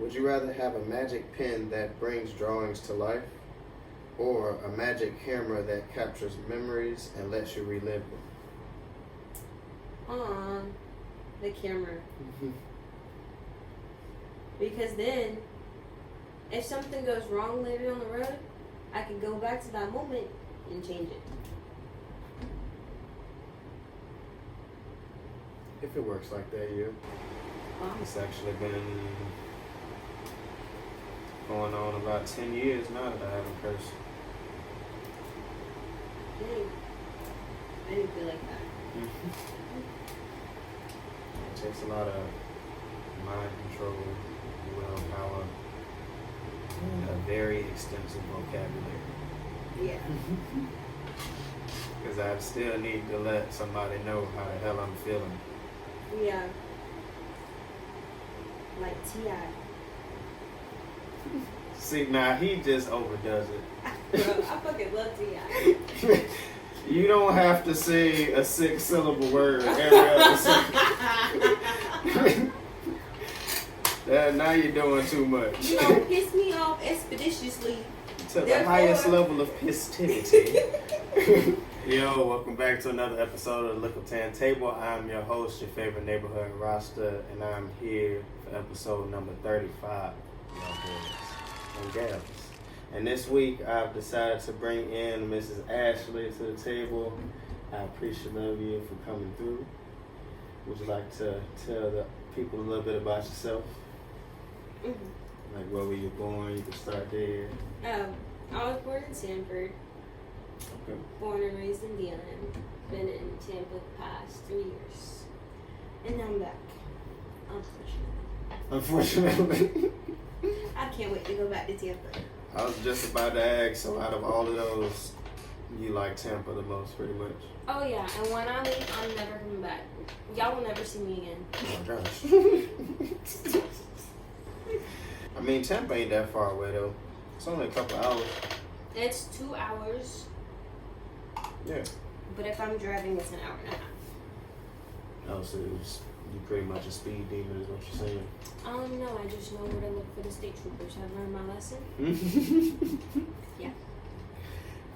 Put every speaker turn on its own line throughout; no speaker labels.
Would you rather have a magic pen that brings drawings to life, or a magic camera that captures memories and lets you relive them?
The camera. Because then, if something goes wrong later on the road, I can go back to that moment and change it.
If it works like that, yeah. It's actually been going on about 10 years now that I haven't cursed.
Dang. I didn't feel like that.
It takes a lot of mind control, willpower, and a very extensive vocabulary.
Yeah.
Because I still need to let somebody know how the hell I'm feeling.
Yeah. Like T.I.
See, now he just overdoes it.
Bro, I fucking love T.I.
You don't have to say a 6-syllable word every episode. Now you're doing too much.
You know, piss me off expeditiously.
To the highest level of festivity. Yo, welcome back to another episode of the Likkle Table. I'm your host, your favorite neighborhood Rasta, and I'm here for episode number 35, y'all boys and gals. And this week, I've decided to bring in Mrs. Ashley to the table. I appreciate you for coming through. Would you like to tell the people a little bit about yourself?
Mm-hmm.
Like, where were you born? You can start there.
I was born in Sanford.
Okay.
Born and raised in Dillon. Been in Tampa the past 3 years. And now I'm back. Unfortunately. I can't wait to go back to Tampa.
I was just about to ask, so out of all of those, you like Tampa the most, pretty much?
Oh yeah, and when I leave, I'm never coming back. Y'all will never see me again.
Oh gosh. I mean, Tampa ain't that far away though. It's only a couple hours.
It's 2 hours.
Yeah.
But if I'm driving, it's an hour and a half.
Oh, so you pretty much a speed demon is what you're saying?
No, I just know where to look for the state troopers. I've learned my lesson. Yeah.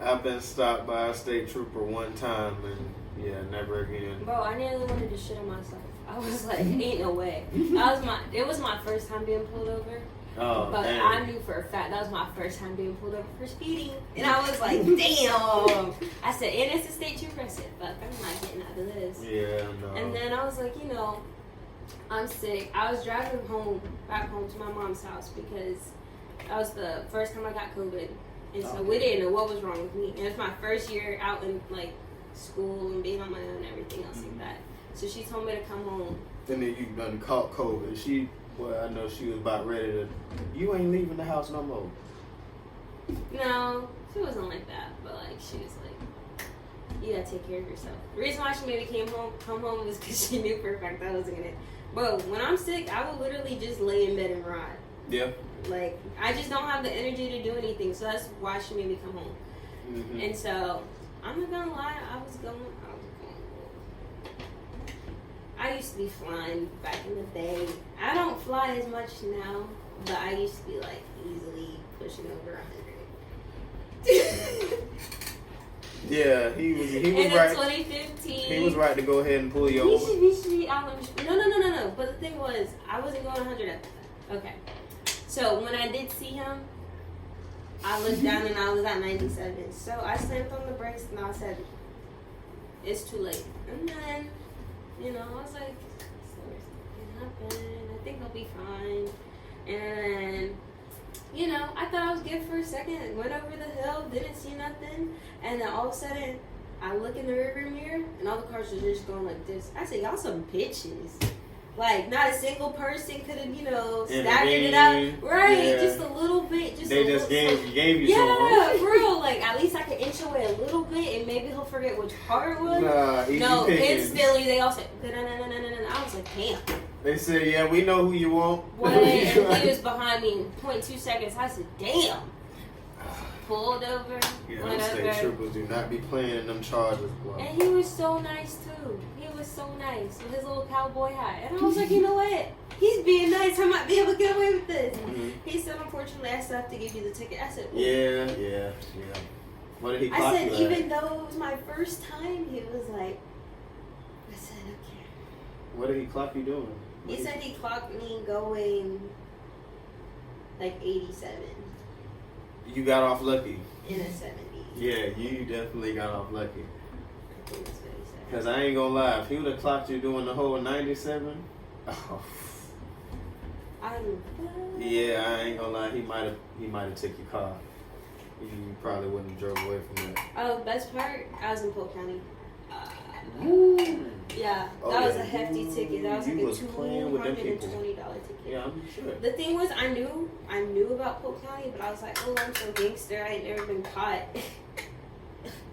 I've been stopped by a state trooper one time and yeah, never again.
Bro, I nearly wanted to shit on myself. I was like, ain't no way. It was my first time being pulled over.
Oh,
but
damn.
I knew for a fact that was my first time being pulled over for speeding. And I was like, damn. I said, and it's a state trooper. I said, fuck, I'm not getting out of this.
Yeah, no.
And then I was like, I'm sick. I was driving back home to my mom's house because that was the first time I got COVID. And so we didn't know what was wrong with me. And it was my first year out in like school and being on my own and everything else like that. So she told me to come home.
And then you done caught COVID. I know she was about ready to, you ain't leaving the house no more.
No, she wasn't like that. But like, she was like, you gotta take care of yourself. The reason why she made me come home was because she knew for a fact that I wasn't gonna. But when I'm sick, I will literally just lay in bed and ride. Yeah. Like, I just don't have the energy to do anything. So that's why she made me come home. Mm-hmm. And so, I'm not gonna lie, I was going. I used to be flying back in the day. I don't fly as much now, but I used to be like easily pushing over 100.
Yeah, he was
in
right.
2015.
He was right to go ahead and pull you over.
No. But the thing was, I wasn't going 100 at the time. Okay. So when I did see him, I looked down and I was at 97. So I slammed on the brakes and I said, it's too late. And then, I was like, something happened. I think I'll be fine. And then, I thought I was good for a second. Went over the hill, didn't see nothing. And then all of a sudden, I look in the rearview mirror and all the cars are just going like this. I said, y'all some bitches. Like, not a single person could have, staggered it out. Right, yeah. Just a little bit.
They just gave you some.
Yeah, for real. Like, at least I could inch away a little bit and maybe he'll forget which car it was. No, instantly they all said, no. I was like, damn.
They said, yeah, we know who you want.
What? And he was behind me in 0.2 seconds. I said, damn. Pulled over.
Yeah, them state troopers do not be playing them charges, boy.
And he was so nice, too. He was so nice with his little cowboy hat. And I was like, you know what? He's being nice. I might be able to get away with this. unfortunately, I still have to give you the ticket. I said,
Yeah. What did he clock
I said,
you at?
even though it was my first time, he was like, I said, okay.
What did he clock you doing?
He said he clocked me going like 87
You got off lucky.
in a 70.
Yeah, you definitely got off lucky.
I think that's what he said.
Because I ain't gonna lie, if he would have clocked you doing the whole 97, yeah, I ain't gonna lie, he might have took your car. You probably wouldn't have drove away from that.
Oh, best part, I was in Polk County. Yeah,
Oh,
that was
yeah,
a hefty ticket. That was like
you
a
was playing with them people.
$220 ticket.
Yeah, I'm sure.
The thing was, I knew about Polk County, but I was like, oh, I'm so gangster. I ain't never been caught.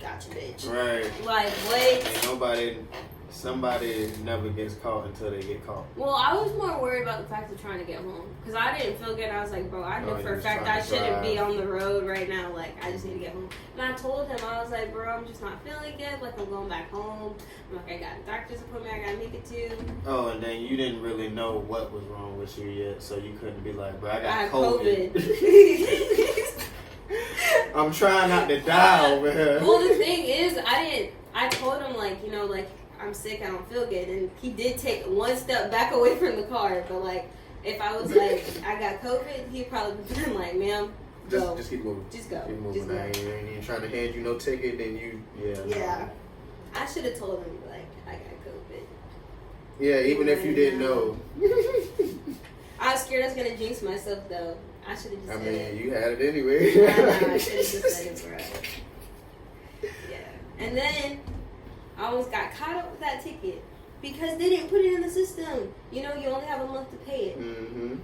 Gotcha, bitch.
Right.
Like, what?
Ain't somebody never gets caught until they get caught.
Well, I was more worried about the fact of trying to get home. Because I didn't feel good. I was like, bro, I know for a fact I shouldn't be on the road right now. Like, I just need to get home. And I told him, I was like, bro, I'm just not feeling good. Like, I'm going back home. I'm like, I got a doctor's appointment I got to make it to.
Oh, and then you didn't really know what was wrong with you yet, so you couldn't be like, bro, I got
COVID.
I'm trying not to die over here.
Well, the thing is, I told him, like, you know, like, I'm sick, I don't feel good. And he did take one step back away from the car. But, like, if I was like, I got COVID, he'd probably been like, ma'am, go.
Just keep moving.
Just go.
Keep moving.
Just go.
I ain't trying to hand you no ticket, then
Yeah. I should have told him, like, I got COVID.
Yeah, even if you didn't know.
I was scared I was going to jinx myself, though. I should have just said it.
You had it anyway.
I know, I should have just said it, bro. Yeah. And then I almost got caught up with that ticket because they didn't put it in the system. You know, you only have a month to pay it.
Mm-hmm.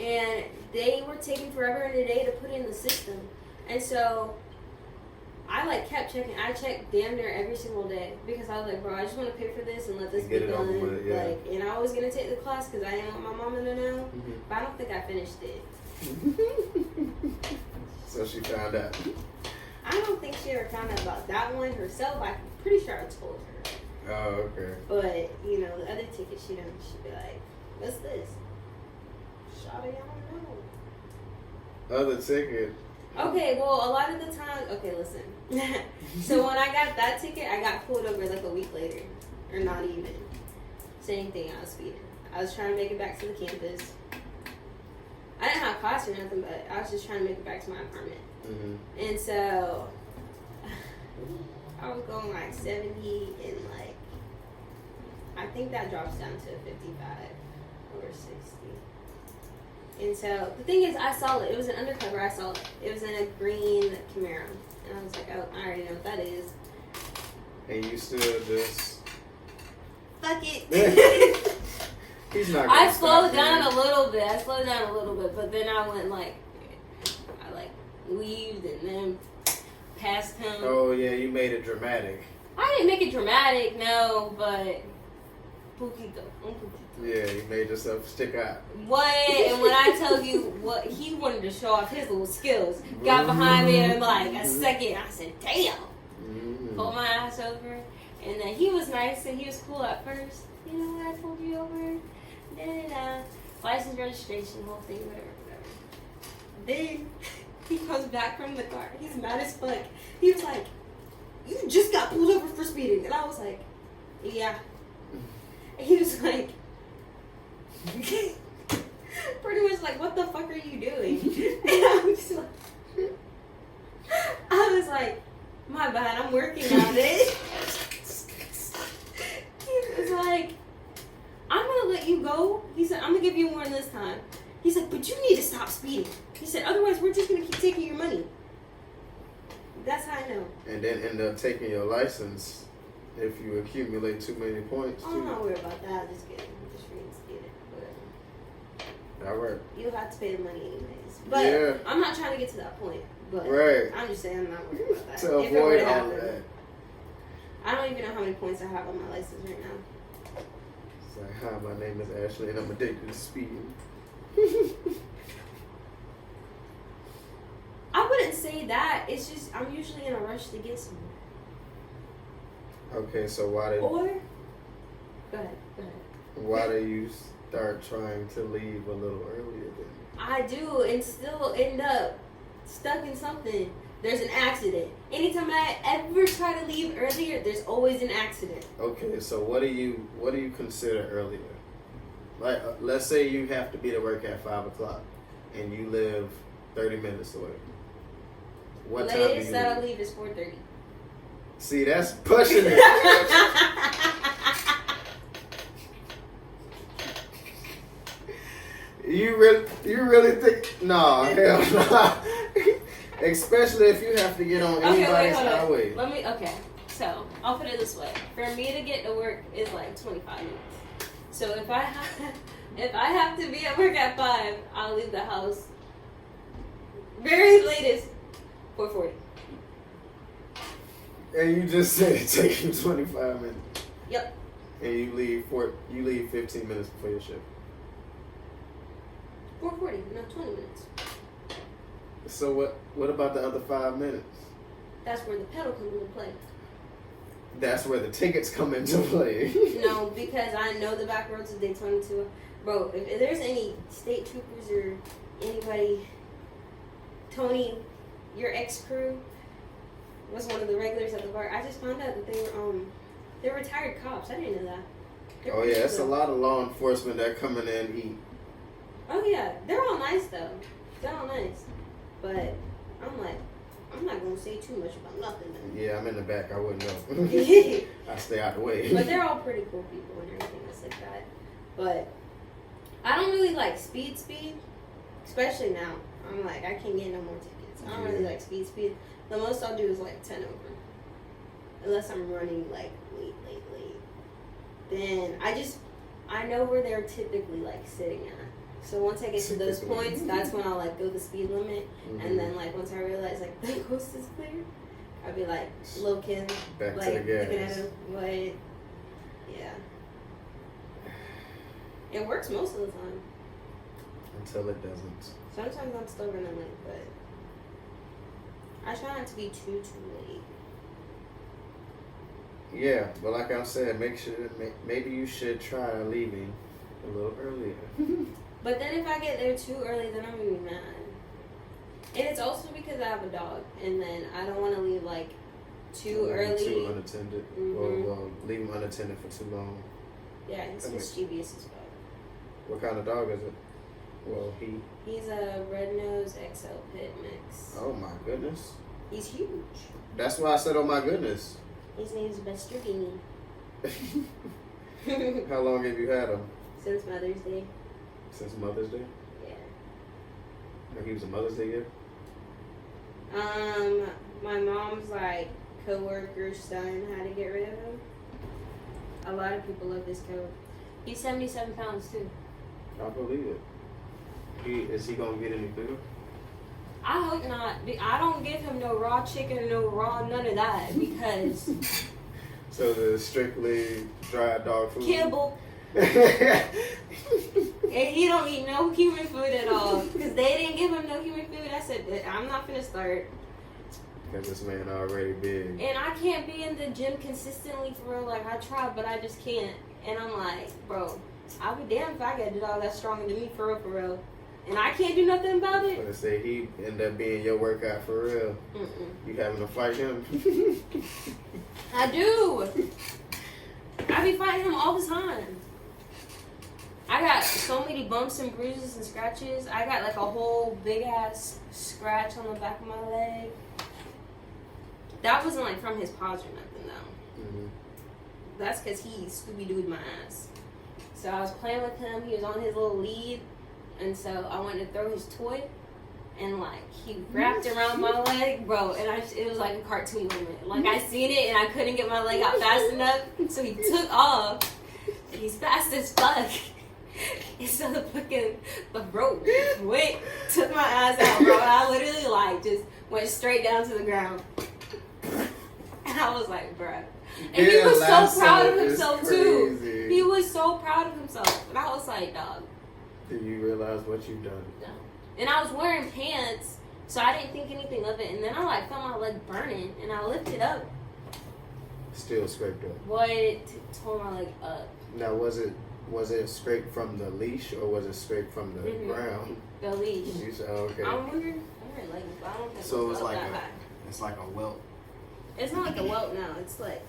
And they were taking forever and a day to put it in the system. And so I, like, kept checking. I checked damn near every single day because I was like, bro, I just want to pay for this and let this be done.
With, yeah.
Like, and I was going to take the class because I didn't want my mama to know.
Mm-hmm.
But I don't think I finished it.
So she found out.
I don't think she ever found out about that one herself. I'm pretty sure I told her.
Oh, okay.
But, you know, the other ticket, she'd be like, what's this? Shawty, I don't know.
Other ticket.
Okay, well, a lot of the time, okay, listen. So when I got that ticket, I got pulled over like a week later. Or not even. Same thing, I was speeding. I was trying to make it back to the campus. I didn't have class or nothing, but I was just trying to make it back to my apartment. Mm-hmm. And so I was going like 70 and like, I think that drops down to 55 or 60. And so the thing is, I saw it. It was an undercover. I saw it. It was in a green Camaro. And I was like, oh, I already know what that is.
And you still just...
Fuck it.
He's not
I slowed down a little bit. But then I went like, I like weaved and then past him.
Oh, yeah, you made it dramatic.
I didn't make it dramatic, no, but poquito.
Yeah, you made yourself stick out.
What? And when I tell you what, he wanted to show off his little skills. Got behind me in like a second. I said, damn. Mm-hmm. Pulled my ass over. And then he was nice and he was cool at first. You know what I told you over? Then, license registration, whole thing, whatever. Then he comes back from the car. He's mad as fuck. He was like, you just got pulled over for speeding. And I was like, yeah. And he was like, pretty much like, what the fuck are you doing? And I was like, my bad, I'm working on it. He was like, I'm gonna let you go. He said, I'm gonna give you more this time. He said, but you need to stop speeding. He said, otherwise we're just gonna keep taking your money. That's how I know. And
then end up taking your license if you accumulate too many points.
I'm not worried about that. Just get it. Just reinstate it. But
that work.
You'll have to pay the money anyways. But
yeah.
I'm not trying to get to that point. But
right.
I'm just saying I'm not worried about that.
To avoid all that.
I don't even know how many points I have on my license right now.
It's like, hi, my name is Ashley and I'm addicted to speeding.
I wouldn't say that. It's just I'm usually in a rush to get somewhere.
Okay, so why did...
Or... Go ahead.
Why do you start trying to leave a little earlier then?
I do, and still end up stuck in something. There's an accident. Anytime I ever try to leave earlier, there's always an accident.
Okay, so what do you consider earlier? Like, let's say you have to be to work at 5 o'clock, and you live 30 minutes away. What time do you
Latest that I'll leave is 4:30.
See, that's pushing it. You really think? No, hell no. Especially if you have to get on anybody's highway.
Okay. So I'll put it this way: for me to get to work is like 25 minutes. So if I have to be at work at 5, I'll leave the house very latest 4:40.
And you just said it takes you 25 minutes.
Yep.
And you leave 15 minutes before your shift.
4:40, not 20 minutes.
So what about the other 5 minutes?
That's where the pedal comes into play.
That's where the tickets come into play.
No, because I know the back roads of Daytona too. Bro, if there's any state troopers or anybody, Tony, your ex-crew, was one of the regulars at the bar. I just found out that they were retired cops. I didn't know that.
Oh yeah, it's a lot of law enforcement that come in there and eat.
Oh yeah, they're all nice though. They're all nice, but I'm like, I'm not gonna say too much about nothing. Then.
Yeah, I'm in the back. I wouldn't know. I stay out the way.
But they're all pretty cool people and everything else like that. But I don't really like speed, especially now. I'm like, I can't get no more tickets. I don't really like speed. The most I'll do is like 10 over. Unless I'm running like late. Then I know where they're typically like sitting at. So once I get to those points, that's when I'll like go the speed limit. And then like once I realize like the coast is clear, I'll be like, little kid,
back
like
to the gas.
looking at him, what? Yeah. It works most of the time.
Until it doesn't.
Sometimes I'm still running late, but I try not to be too late.
Yeah, but like I said, maybe you should try leaving a little earlier.
But then if I get there too early, then I'm gonna be mad. And it's also because I have a dog, and then I don't want to leave like too early.
Too unattended. Or leave him unattended for too long.
Yeah, he's mischievous as well.
What kind of dog is it? Well,
he's a red nose XL pit mix.
Oh my goodness.
He's huge.
That's why I said, oh my goodness.
His name's Buster Guinea.
How long have you had him?
Since Mother's Day.
Since Mother's Day?
Yeah.
Like he was a Mother's Day gift?
My mom's like co-worker's son had to get rid of him. A lot of people love this coat. He's 77 pounds too.
I believe it. Is he gonna get any bigger?
I hope not. I don't give him no raw chicken, no raw none of that because.
So the strictly dry dog food.
Kibble. And he don't eat no human food at all because they didn't give him no human food. I said I'm not gonna start.
Because this man already big.
And I can't be in the gym consistently for real. Like I try, but I just can't. And I'm like, bro, I'll be damned if I get a dog that's stronger than me for real. And I can't do nothing about it.
I'm gonna say he end up being your workout for real. You having to fight him?
I do. I be fighting him all the time. I got so many bumps and bruises and scratches. I got like a whole big ass scratch on the back of my leg. That wasn't like from his paws or nothing though. That's because he Scooby-Dooed my ass. So I was playing with him. He was on his little lead. And so I went to throw his toy. And like he wrapped around my leg, bro. And it was like a cartoon moment. Like I seen it and I couldn't get my leg out fast enough. So he took off. And he's fast as fuck. And so the rope took my ass out, bro. And I literally like just went straight down to the ground. And I was like, bruh. And he was so proud of himself too. He was so proud of himself. And I was like, dog.
Did you realize what you've done?
No. And I was wearing pants, so I didn't think anything of it. And then I like felt my leg burning, and I lifted up.
Still scraped up.
What? Tore my leg up.
Now was it Was it scraped from the leash or was it scraped from the ground?
The leash.
You said, okay.
I'm wondering. I wear leggings, but I don't think
So
it's
it's like
that
a,
high.
it's like a welt.
It's not like a welt now. It's like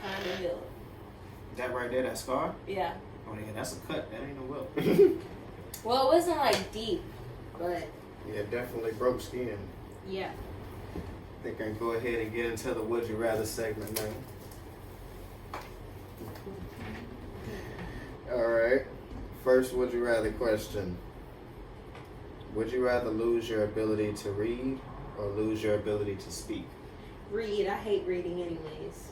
kind of healed.
That right there, that scar?
Yeah.
Oh yeah, that's a cut. That ain't no welt.
Well, it wasn't like deep, but
Yeah, definitely broke skin.
yeah.
I think I can go ahead and get into the Would You Rather segment now. Alright. First Would You Rather question. Would you rather lose your ability to read or lose your ability to speak?
Read. I hate reading anyways.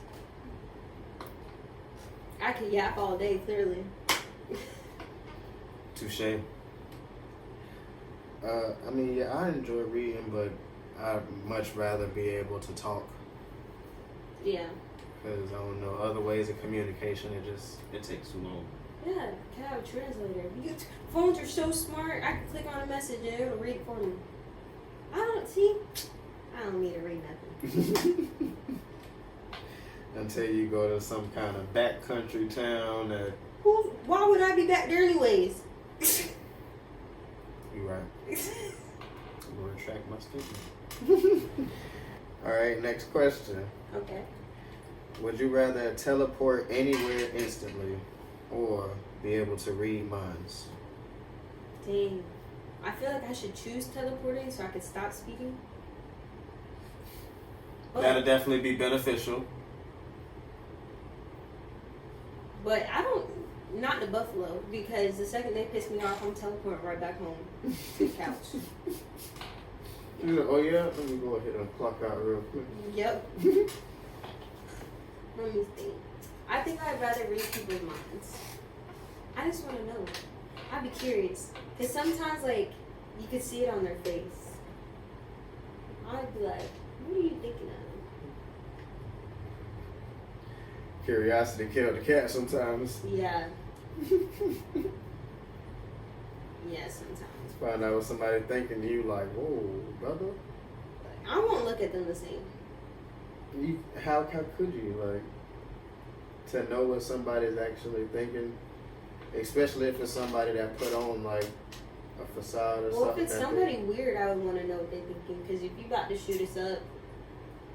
I can yap all day, clearly.
Touche. I mean, yeah, I enjoy reading, but I'd much rather be able to talk.
Yeah.
Because I don't know, other ways of communication, it takes too long.
Yeah, can I have a translator? Phones are so smart. I can click on a message and it'll read it for me. I don't need to read nothing.
Until you go to some kind of backcountry town that...
Why would I be back there anyways?
You right. I'm going to retract my statement. Alright, next question.
Okay.
Would you rather teleport anywhere instantly or be able to read minds?
Dang. I feel like I should choose teleporting so I can stop speaking.
That'll definitely be beneficial.
But I don't, not the buffalo, because the second they piss me off, I'm teleporting right back home to the couch.
Oh yeah? Let me go ahead and clock out real quick.
Yep. Let me think. I think I'd rather read people's minds. I just want to know. I'd be curious. Because sometimes, like, you can see it on their face. I'd be like, what are you thinking of?
Curiosity killed the cat sometimes.
Yeah. Yeah, sometimes.
Find out what somebody thinking, you like, whoa, brother.
I won't look at them the same.
How could you, like, to know what somebody's actually thinking, especially if it's somebody that put on, like, a facade or something.
Well, if it's somebody weird, I would want to know what they're thinking, because if you about to shoot us up,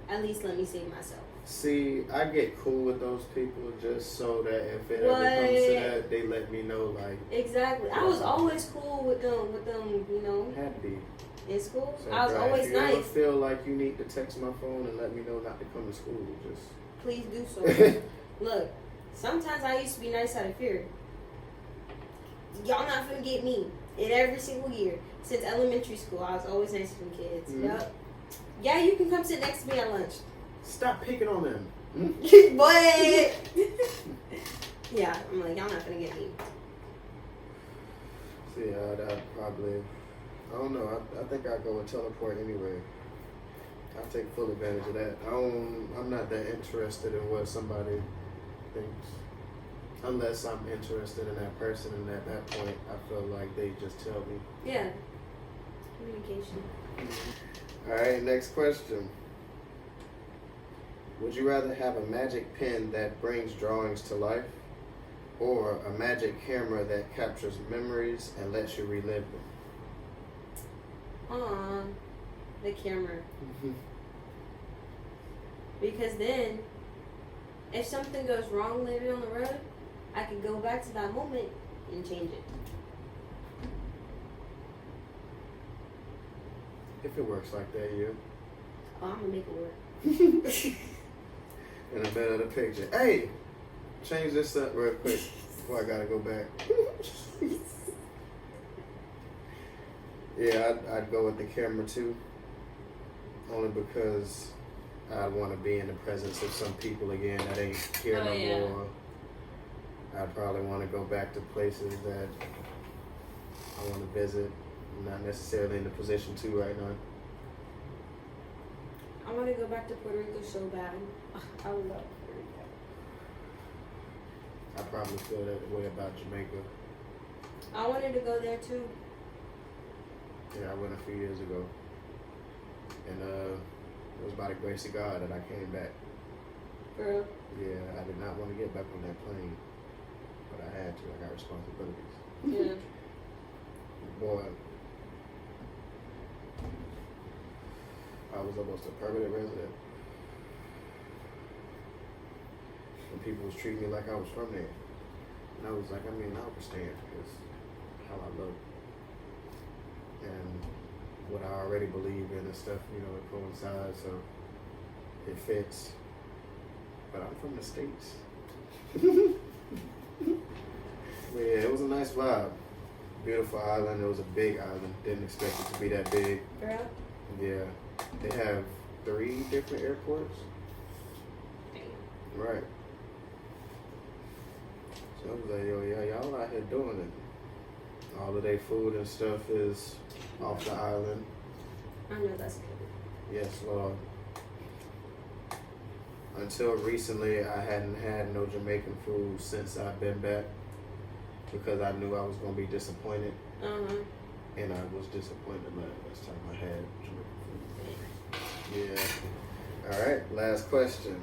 at least let me save myself.
See, I get cool with those people just so that if it ever comes to that, they let me know, like.
Exactly. I was always cool with them, you know.
Happy.
In school,
So,
I was always
if you ever
nice.
feel like you need to text my phone and let me know not to come to school, just.
Please do so. Look, sometimes I used to be nice out of fear. Y'all not finna get me. In every single year. Since elementary school, I was always nice to them kids.
Mm-hmm.
Yup. Yeah, you can come sit next to me at lunch.
Stop picking on them.
What? Yeah, I'm like, y'all not gonna get me.
See, I'd probably, I don't know. I think I'd go with teleport anyway. I'll take full advantage of that. I'm not that interested in what somebody thinks. Unless I'm interested in that person, and at that point, I feel like they just tell me.
Yeah. Communication.
All right, next question. Would you rather have a magic pen that brings drawings to life, or a magic camera that captures memories and lets you relive them?
The camera. Because then, if something goes wrong later on the road, I can go back to that moment and change it.
If it works like that, yeah.
Oh, I'm gonna make it work.
In the middle of the picture. Hey, change this up real quick before I gotta go back. Yeah, I'd go with the camera too. Only because I want to be in the presence of some people again that ain't here no more. I'd probably want to go back to places that I want to visit. I'm not necessarily in the position to right now.
I want to go back to Puerto Rico so bad. I love Puerto Rico.
I probably feel that way about Jamaica.
I wanted to go there too.
Yeah, I went a few years ago. And it was by the grace of God that I came back.
Girl.
Yeah, I did not want to get back on that plane, but I had to. I got responsibilities.
Yeah.
Boy, I was almost a permanent resident. And people was treating me like I was from there. And I was like, I understand because how I look and what I already believe in and stuff, it coincides, so it fits. But I'm from the States. But yeah, it was a nice vibe. Beautiful island. It was a big island. Didn't expect it to be that big.
Girl.
Yeah. They have 3 different airports.
Damn.
Right. So I was like, yo, yeah, y'all out here doing it. All of their food and stuff is off the island.
I know that's good.
Yes, Lord. Until recently, I hadn't had no Jamaican food since I've been back because I knew I was going to be disappointed. And I was disappointed last time I had Jamaican food. Yeah. All right, last question.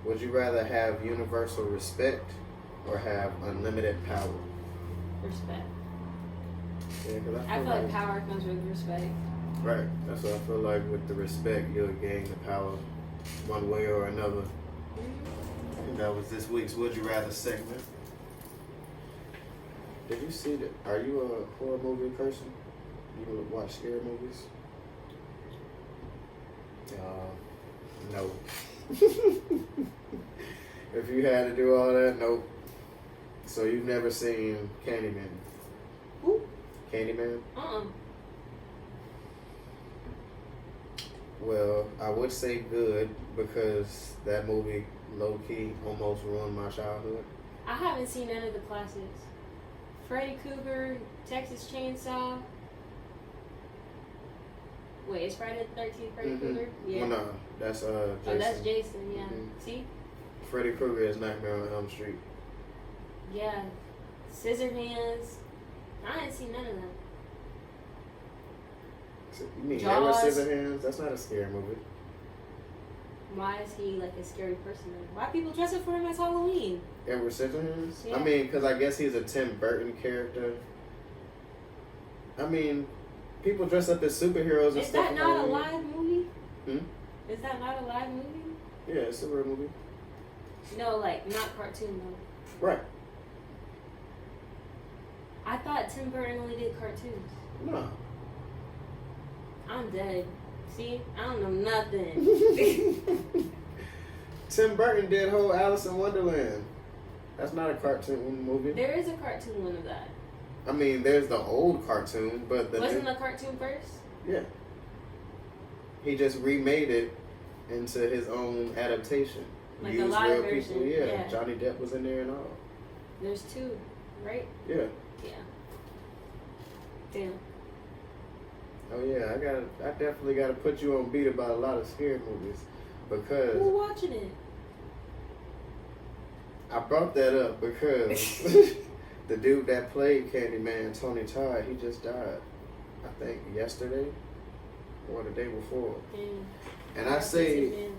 Would you rather have universal respect or have unlimited power?
Respect.
Yeah, because
I feel like power comes with respect.
Right. That's what I feel like. With the respect, you'll gain the power one way or another. And that was this week's Would You Rather segment. Did you see that? Are you a horror movie person? You watch scary movies? No. If you had to do all that, nope. So you've never seen Candyman?
Who?
Candyman?
Uh-uh.
Well, I would say good because that movie low-key almost ruined my childhood.
I haven't seen none of the classics. Freddy Krueger, Texas Chainsaw. Wait, is Friday the 13th Freddy Krueger? Yeah.
Well, no, that's Jason.
Oh, that's Jason, yeah. See?
Freddy Krueger is Nightmare on Elm Street.
Yeah. Scissorhands. I ain't seen none of them.
You mean
Jaws.
Edward Scissorhands? That's not a scary movie.
Why is he like a scary person then? Why people dress up for him as Halloween?
Edward Scissorhands?
Yeah.
I mean, because I guess he's a Tim Burton character. I mean, people dress up as superheroes and
Is
stuff.
that not a live movie?
Hmm?
Is that not a live movie?
Yeah, it's a real movie.
No, like, not cartoon though.
Right.
I thought Tim Burton only did cartoons.
No.
I'm dead. See? I don't know nothing.
Tim Burton did whole Alice in Wonderland. That's not a cartoon movie.
There is a cartoon one of that.
I mean, there's the old cartoon, but
Wasn't the cartoon first?
Yeah. He just remade it into his own adaptation.
Like
Used
a live
real
version.
people. Yeah.
Yeah.
Johnny Depp was in there and all.
There's 2, right?
Yeah.
Yeah. Damn.
Oh yeah, I definitely gotta put you on beat about a lot of scary movies because
Who's watching it?
I brought that up because the dude that played Candyman, Tony Todd, he just died. I think yesterday or the day before.
Damn.
And I say,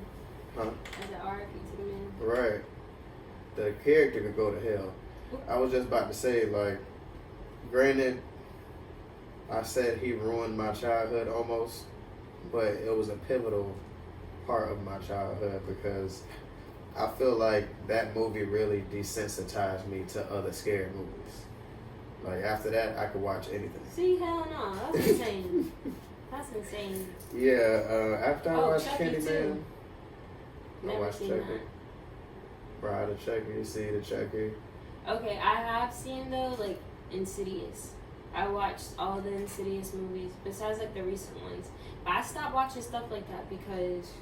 huh?
As an RIP to the man.
Right. The character could go to hell. I was just about to say, like, granted, I said he ruined my childhood almost, but it was a pivotal part of my childhood because I feel like that movie really desensitized me to other scary movies. Like, after that, I could watch anything.
See, hell no. That's insane. That's insane.
Yeah, after I watched
Chucky
Candyman,
too.
I
Never
watched
seen
Chucky.
that.
Bride of Chucky, see the Chucky.
Okay, I have seen though, like, Insidious. I watched all the Insidious movies, besides like the recent ones. But I stopped watching stuff like that because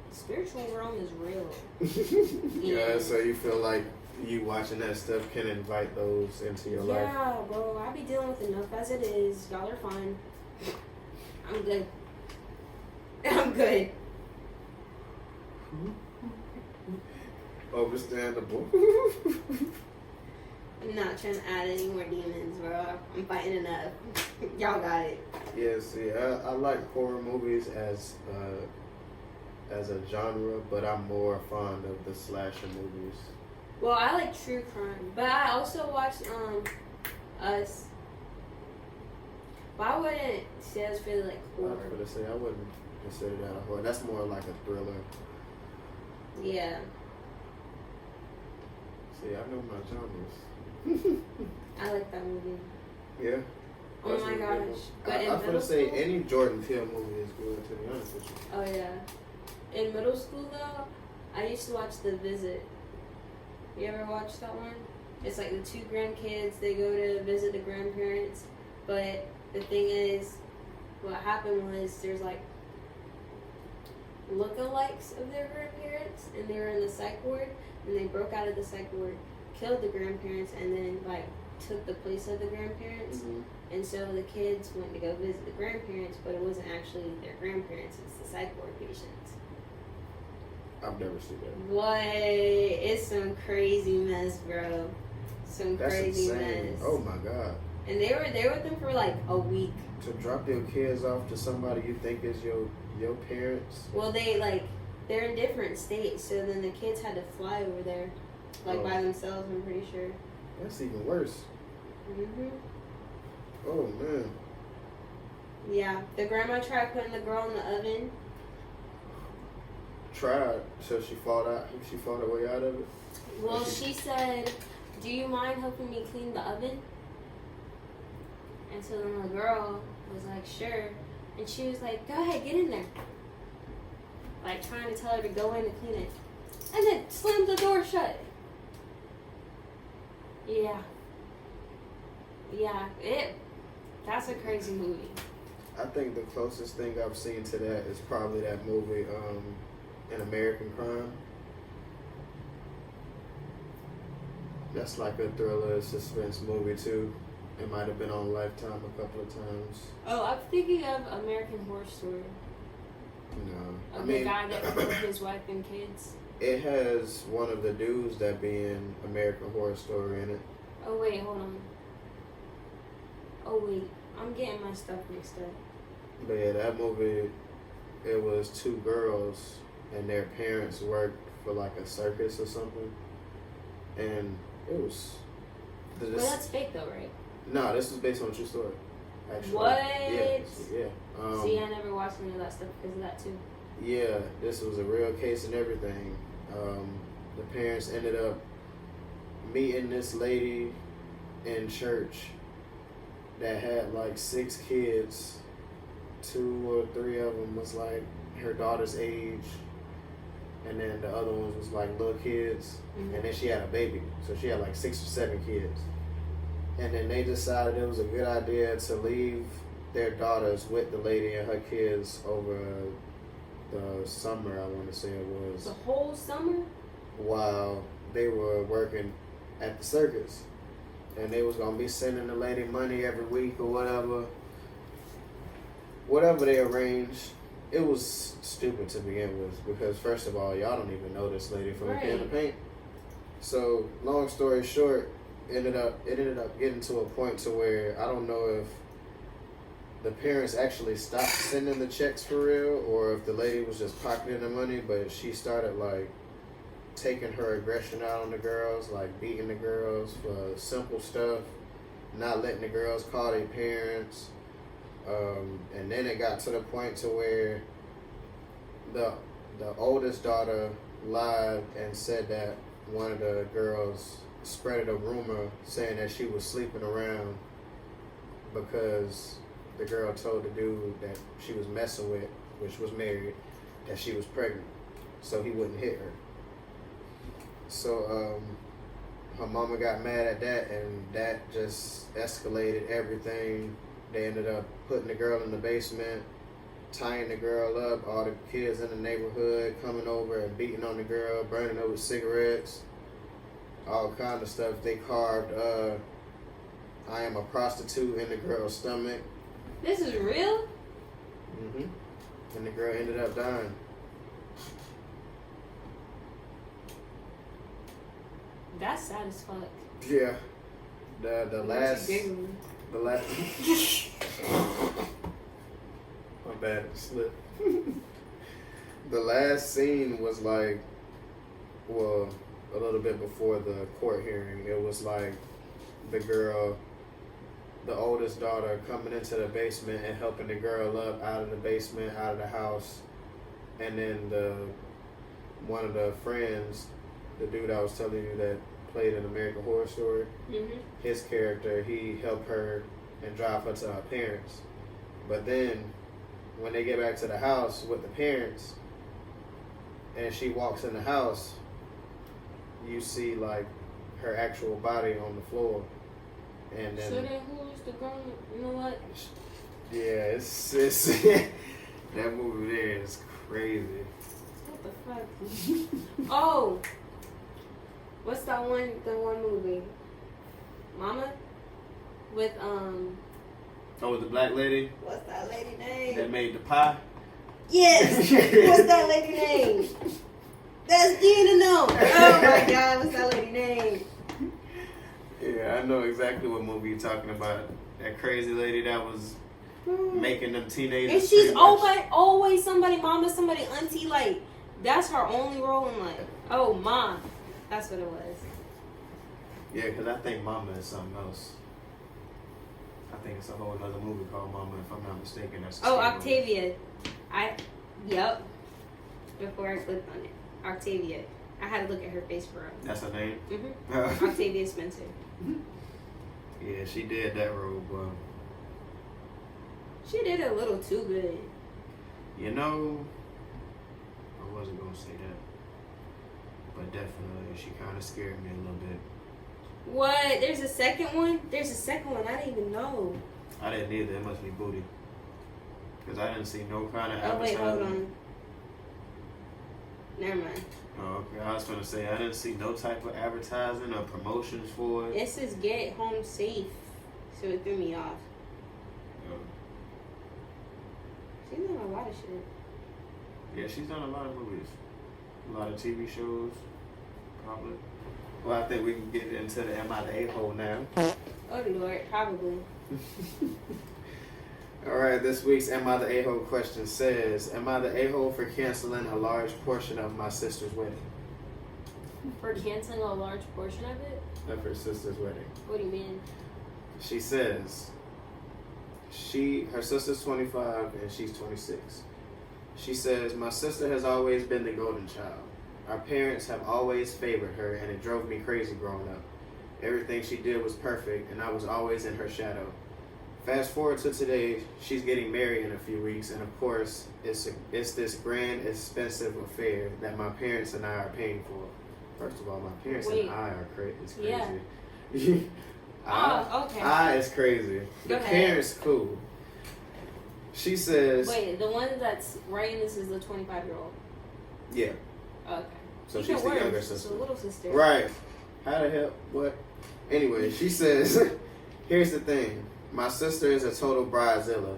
the spiritual realm is real.
Yeah, so you feel like you watching that stuff can invite those into your life?
Yeah, bro. I be dealing with enough as it is. Y'all are fine. I'm good. I'm good.
Understandable.
I'm not trying to add any more demons, bro. I'm fighting enough. Y'all got it.
Yeah, see, I like horror movies as a genre, but I'm more fond of the slasher movies.
Well, I like true crime, but I also watched Us. But I wouldn't say it's really like
I
horror.
was gonna say I wouldn't consider that a horror. That's more like a thriller.
Yeah.
See, I know my genres.
I like that movie.
Yeah.
Oh
That's
my
really
gosh.
good.
But
I
in
was
middle
gonna say
school-
any Jordan Peele movie is good, to be honest with you.
Oh yeah. In middle school though, I used to watch The Visit. You ever watch that one? It's like the two grandkids, they go to visit the grandparents, but the thing is, what happened was there's like lookalikes of their grandparents, and they were in the psych ward, and they broke out of the psych ward, killed the grandparents, and then like took the place of the grandparents.
Mm-hmm.
And so the kids went to go visit the grandparents, but it wasn't actually their grandparents, it's the psych ward patients.
I've never seen that.
What? It's some crazy mess, bro. Some
That's
crazy
insane.
mess.
Oh my god.
And they were there with them for like a week.
To drop your kids off to somebody you think is your parents.
Well, they're in different states, so then the kids had to fly over there, like
Oh.
by themselves. I'm pretty sure.
That's even worse.
Mhm.
Oh man.
Yeah, the grandma tried putting the girl in the oven.
Tried till she fought out. She fought her way out of it.
Well, she said, "Do you mind helping me clean the oven?" And so then the girl was like, "Sure," and she was like, "Go ahead, get in there." Like trying to tell her to go in and clean it, and then slammed the door shut. Yeah. Yeah, that's a crazy movie.
I think the closest thing I've seen to that is probably that movie, An American Crime. That's like a thriller suspense movie too. It might have been on Lifetime a couple of times.
Oh, I'm thinking of American Horror Story.
No,
Of the guy that killed his wife and kids.
it has one of the dudes that be in American Horror Story in it.
Oh wait, hold on. Oh wait, I'm getting my stuff mixed up.
But yeah, that movie, it was two girls and their parents worked for like a circus or something, and it was.
But that's fake though, right?
No, this was based on a true story. Actually.
What?
Yeah.
See, I never watched any of that stuff because of that too.
Yeah, this was a real case and everything. The parents ended up meeting this lady in church that had like 6 kids. 2 or 3 of them was like her daughter's age, and then the other ones was like little kids.
Mm-hmm.
And then she had a baby, so she had like 6 or 7 kids. And then they decided it was a good idea to leave their daughters with the lady and her kids over the summer, I want to say it was,
The whole summer?
while they were working at the circus. And they was going to be sending the lady money every week or whatever. Whatever they arranged, it was stupid to begin with, because first of all, y'all don't even know this lady from a can of paint. So, long story short, it ended up getting to a point to where I don't know if the parents actually stopped sending the checks for real, or if the lady was just pocketing the money, but she started like taking her aggression out on the girls, like beating the girls for simple stuff, not letting the girls call their parents. And then it got to the point to where the oldest daughter lied and said that one of the girls spreaded a rumor saying that she was sleeping around because the girl told the dude that she was messing with, which was married, that she was pregnant, so he wouldn't hit her. So her mama got mad at that, and that just escalated everything. They ended up putting the girl in the basement, tying the girl up, all the kids in the neighborhood coming over and beating on the girl, burning her with cigarettes, all kind of stuff. They carved "I am a prostitute" in the girl's stomach.
This is real?
And the girl ended up dying.
That's sad as fuck.
Yeah. The last My bad, it slipped. The last scene was like, well, a little bit before the court hearing. It was like the girl, the oldest daughter, coming into the basement and helping the girl up out of the basement, out of the house, and then one of the friends, the dude I was telling you that played in American Horror Story, his character, he helped her and drive her to her parents. But then when they get back to the house with the parents and she walks in the house, you see like her actual body on the floor. And then,
so then who's the girl? You know what?
Yeah, it's that movie there is crazy.
What the fuck? Oh, what's that one? The one movie, Mama, with
Oh, with the black lady
what's that lady name?
that made the pie.
Yes. What's that lady name? That's Gina. No. Oh my God. What's that lady name?
Yeah, I know exactly what movie you're talking about. That crazy lady that was making them teenagers.
And she's always somebody, mama, somebody, auntie. Like that's her only role in life. Oh, mom. That's what it was.
Yeah, because I think Mama is something else. I think it's a whole other movie called Mama, if I'm not mistaken. That's
Octavia. Yep. Before I clicked on it, Octavia. I had to look at her face for her.
That's her name?
Mm-hmm. Octavia Spencer.
Yeah, she did that role, but
she did a little too good.
You know, I wasn't going to say that. But definitely, she kind of scared me a little bit.
What? There's a second one? There's a second one. I didn't even know.
I didn't either. It must be booty. Because I didn't see no kind of
Oh, wait,
advertising.
hold on. Never mind.
Oh, okay. I was going to say, I didn't see no type of advertising or promotions for it.
It says get home safe. So it threw me off.
Oh.
She's done a lot of shit.
Yeah, she's done a lot of movies. A lot of TV shows. Probably. Well, I think we can get into the Am I the A-hole now.
Oh, Lord. Probably.
All right, this week's Am I the A-hole question says, am I the A-hole for canceling a large portion of my sister's wedding?
For canceling a large portion of it?
Of her sister's wedding.
What do you mean?
She says, her sister's 25 and she's 26. She says, my sister has always been the golden child. Our parents have always favored her and it drove me crazy growing up. Everything she did was perfect and I was always in her shadow. Fast forward to today, she's getting married in a few weeks, and of course, it's this grand, expensive affair that my parents and I are paying for. First of all, my parents and I are crazy. It's crazy.
Yeah. Okay.
I is crazy. The parents cool. She says.
Wait, the one that's writing this is the 25-year-old.
Yeah.
Okay.
So she's the younger sister.
It's a little sister.
Right. How the hell? What? Anyway, she says. Here's the thing. My sister is a total bridezilla.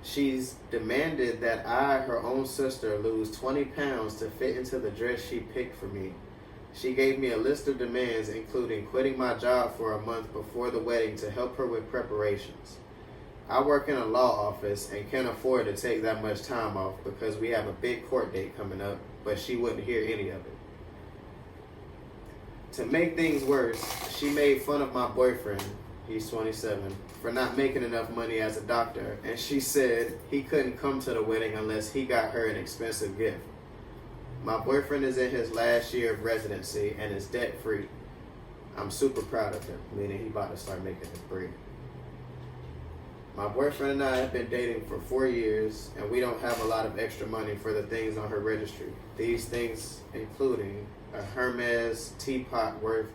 She's demanded that I, her own sister, lose 20 pounds to fit into the dress she picked for me. She gave me a list of demands, including quitting my job for a month before the wedding to help her with preparations. I work in a law office and can't afford to take that much time off because we have a big court date coming up, but she wouldn't hear any of it. To make things worse, she made fun of my boyfriend, he's 27, for not making enough money as a doctor, and she said he couldn't come to the wedding unless he got her an expensive gift. My boyfriend is in his last year of residency and is debt-free. I'm super proud of him, meaning he about to start making it free. My boyfriend and I have been dating for 4 years, and we don't have a lot of extra money for the things on her registry. These things including a Hermes teapot worth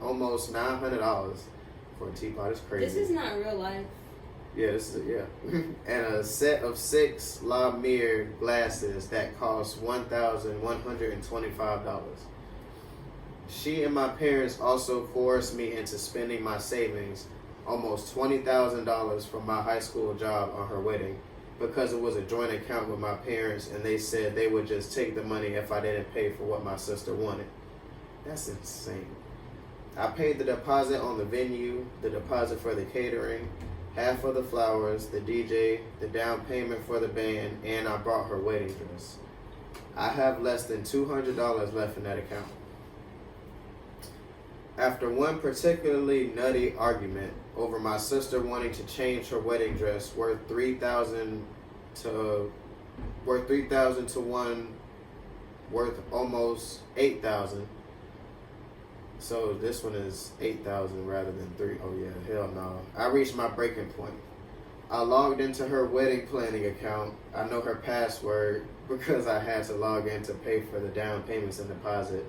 almost $900 for a teapot. It's crazy.
This is not real life.
Yeah, this is and a set of 6 La Mer glasses that cost $1,125. She and my parents also coerced me into spending my savings, almost $20,000 from my high school job on her wedding, because it was a joint account with my parents and they said they would just take the money if I didn't pay for what my sister wanted. That's insane. I paid the deposit on the venue, the deposit for the catering, half of the flowers, the DJ, the down payment for the band, and I bought her wedding dress. I have less than $200 left in that account. After one particularly nutty argument over my sister wanting to change her wedding dress worth $3,000 to one worth almost $8,000. So this one is $8,000 rather than $3,000. Oh yeah, hell no. I reached my breaking point. I logged into her wedding planning account. I know her password because I had to log in to pay for the down payments and deposit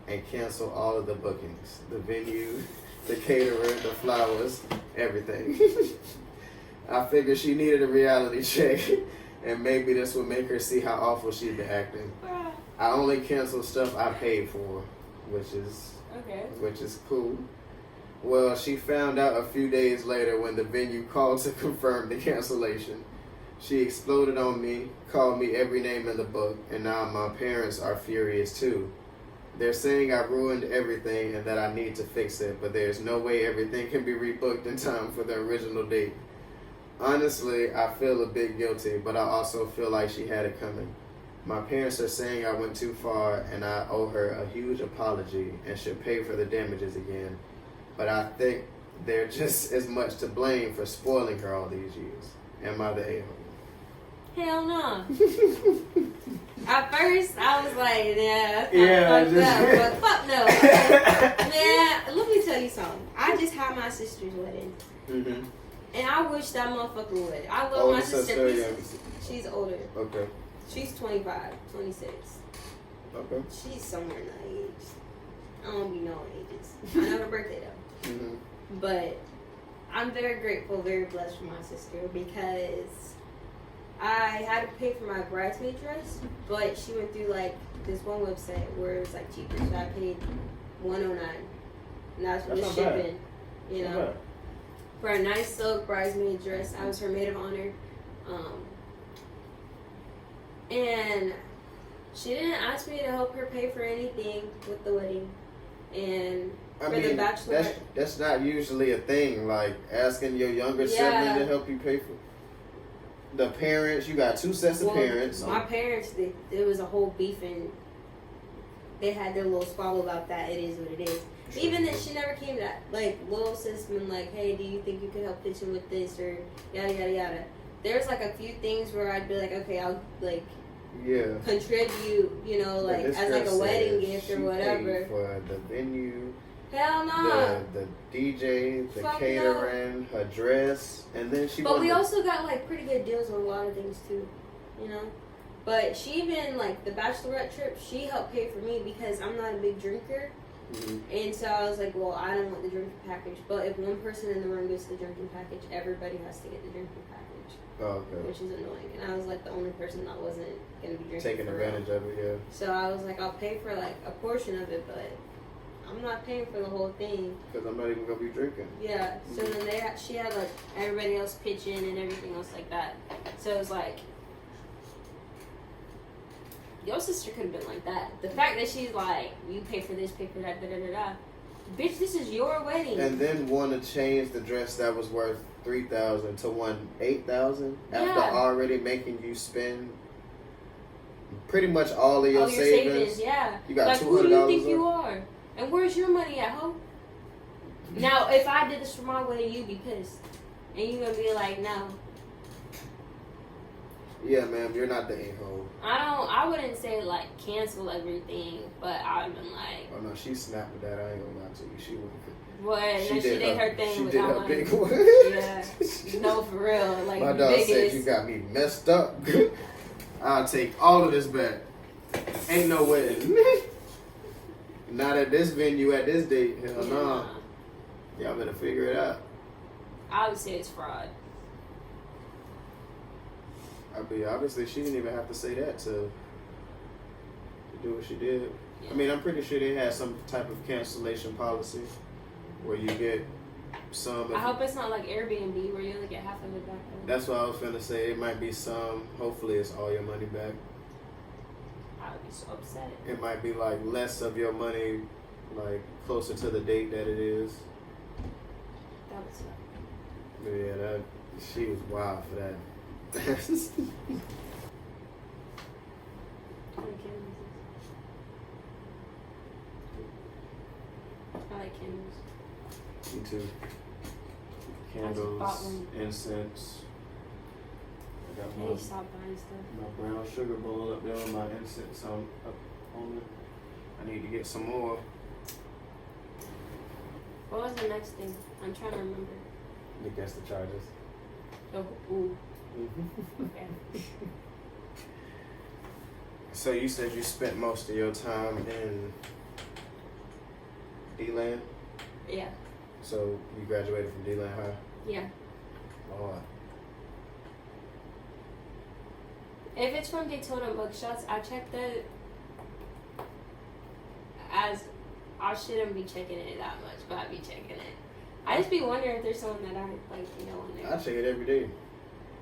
and cancel all of the bookings. The venue, the caterer, the flowers, everything. I figured she needed a reality check and maybe this would make her see how awful she'd been acting. I only canceled stuff I paid for, which is cool. Well, she found out a few days later when the venue called to confirm the cancellation. She exploded on me, called me every name in the book, and now my parents are furious too. They're saying I ruined everything and that I need to fix it, but there's no way everything can be rebooked in time for the original date. Honestly, I feel a bit guilty, but I also feel like she had it coming. My parents are saying I went too far and I owe her a huge apology and should pay for the damages again. But I think they're just as much to blame for spoiling her all these years. Am I the a-hole?
Hell no. At first, I was like, yeah,
Yeah,
but fuck no. Man, let me tell you something. I just had my sister's wedding.
Mm-hmm.
And I wish that motherfucker would. I love
Older
my sister.
sister,
She's older.
Okay.
She's 25, 26.
Okay.
She's somewhere in the age. I don't be knowing ages. I know her birthday though.
Mm-hmm.
But I'm very grateful, very blessed for my sister because I had to pay for my bridesmaid dress, but she went through like this one website where it was like cheaper, so I paid $109, and that's with shipping. You know, for a nice silk bridesmaid dress. I was her maid of honor, and she didn't ask me to help her pay for anything with the wedding, and
I
for
mean,
the bachelorette.
that's not usually a thing. Like asking your younger sibling to help you pay for. The parents, you got two sets of parents.
My parents, there was a whole beef and they had their little squabble about that. It is what it is. Even then, she never came to that. Like, little sis been like, hey, do you think you could help pitch in with this or yada, yada, yada. There's like a few things where I'd be like, okay, I'll like contribute, you know, like as like a wedding gift or whatever.
For the venue.
Hell no.
The DJ, the catering, her dress, and then she.
But we also got like pretty good deals on a lot of things too, you know. But she even like the bachelorette trip, she helped pay for me because I'm not a big drinker, and so I was like, well, I don't want the drinking package. But if one person in the room gets the drinking package, everybody has to get the drinking package.
Oh, okay.
Which is annoying, and I was like the only person that wasn't gonna be drinking.
Taking advantage of it, yeah.
So I was like, I'll pay for like a portion of it, but I'm not paying for the whole thing.
Because I'm not even going to be drinking.
Yeah. So then she had like everybody else pitch in and everything else like that. So it was like, your sister could have been like that. The fact that she's like, you pay for this, pay for that, da da da da. Bitch, this is your wedding.
And then want to change the dress that was worth $3,000 to one $8,000 after already making you spend pretty much all of your savings.
Yeah.
You got
like,
$200.
Who do you think you are? And where's your money at, ho? Now, if I did this for my wedding, you'd be pissed. And you're going to be like, no.
Yeah, ma'am, you're not the a-hole.
I wouldn't say, like, cancel everything, but I would have been like...
Oh, no, she snapped with that. I ain't going to lie to you. She wouldn't.
What? She did her thing
she
with
did
that
her
money.
big one.
Yeah. No, for real. Like,
my dog said you got me messed up. I'll take all of this back. Ain't no wedding. Not at this venue, at this date. Hell no. Y'all better figure it out.
I would say it's fraud.
Obviously, she didn't even have to say that to do what she did. Yeah. I mean, I'm pretty sure they had some type of cancellation policy where you get some.
I hope it's not like Airbnb where you only get half of it back.
That's what I was finna say. It might be some. Hopefully, it's all your money back.
I would be so upset.
It might be like less of your money, like closer to the date that it is.
That would suck.
But yeah, she was wild for that. Me too.
I just bought
Candles,
one.
incense. I got
Hey, stop buying stuff.
my brown sugar bowl up there with my incense up on it. I need to get some more.
What was the next thing? I'm trying to remember.
To guess the charges.
Oh, ooh. Okay.
So you said you spent most of your time in D-Land?
Yeah.
So you graduated from D-Land High?
Yeah.
Oh.
If it's from Daytona Mugshots, I check that as I shouldn't be checking it that much, but I be checking it. I just be wondering if there's someone that I like, you know, in there.
I check it every day.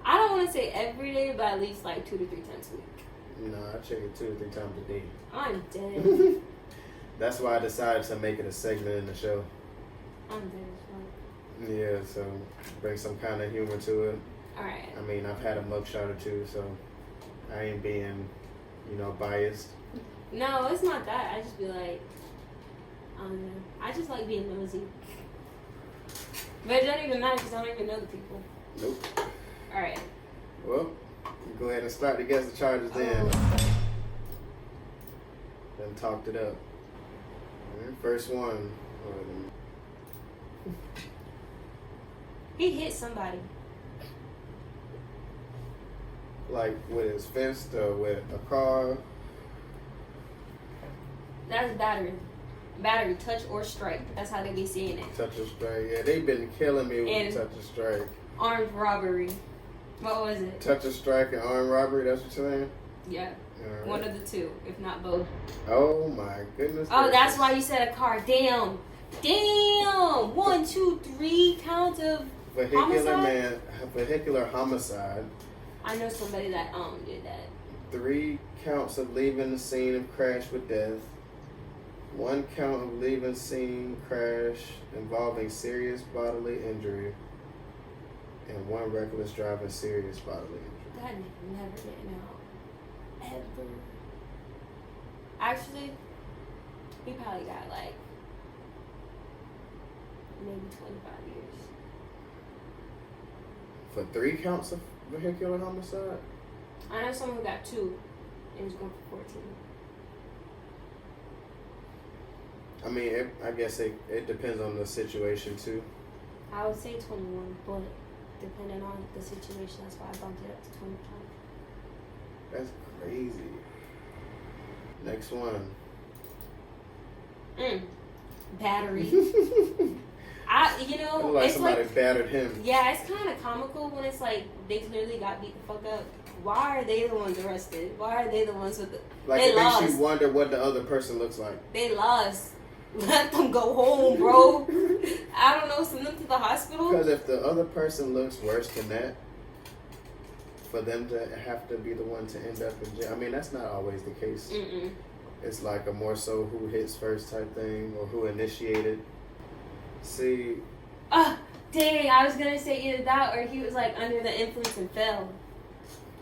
I don't want to say every day, but at least like 2 to 3 times a week.
No, I check it 2 or 3 times a day.
I'm dead.
That's why I decided to make it a segment in the show.
I'm dead as fuck.
Yeah, so bring some kind of humor to it.
Alright.
I mean, I've had a mugshot or two, so I ain't being, biased.
No, it's not that. I just be like, I don't know. I just like being nosy. But it doesn't even matter because I don't even know the people.
Nope.
Alright.
Well, you go ahead and start to guess the charges then. Then talked it up. Alright, first one.
He hit somebody.
Like with his fist or with a car.
That's battery. Battery, touch or strike. That's how they be seeing it.
Touch or strike. Yeah, they've been killing me with
And
touch or strike.
Armed robbery. What was it?
Touch or strike and armed robbery, that's what you're saying?
Yeah.
Alright.
One of the two, if not both.
Oh my goodness.
Oh,
gracious.
that's why you said a car. Damn. 1, 2, 3 counts of homicide?
Vehicular homicide.
I know somebody that did that.
3 counts of leaving the scene of crash with death. 1 count of leaving scene crash involving serious bodily injury. And 1 reckless driving serious bodily injury.
That nigga never getting out. Ever. Actually, he probably got like maybe 25 years.
For 3 counts of vehicular homicide?
I know someone who got 2 and was going for 14.
I mean, I guess it depends on the situation too.
I would say 21, but depending on the situation, that's why I bumped it up to 25.
That's crazy. Next one.
Battery.
It looked like
it's
somebody
like,
battered him.
yeah, it's kind of comical when it's like they clearly got beat the fuck up. Why are they the ones arrested? Why are they the ones with the...
Like,
they
it
lost.
makes you wonder what the other person looks like.
They lost. Let them go home, bro. I don't know, send them to the hospital.
Because if the other person looks worse than that, for them to have to be the one to end up in jail, I mean, that's not always the case. It's like a more so who hits first type thing, or who initiated. See...
Dang, I was going to say either that or he was like under the influence and fell.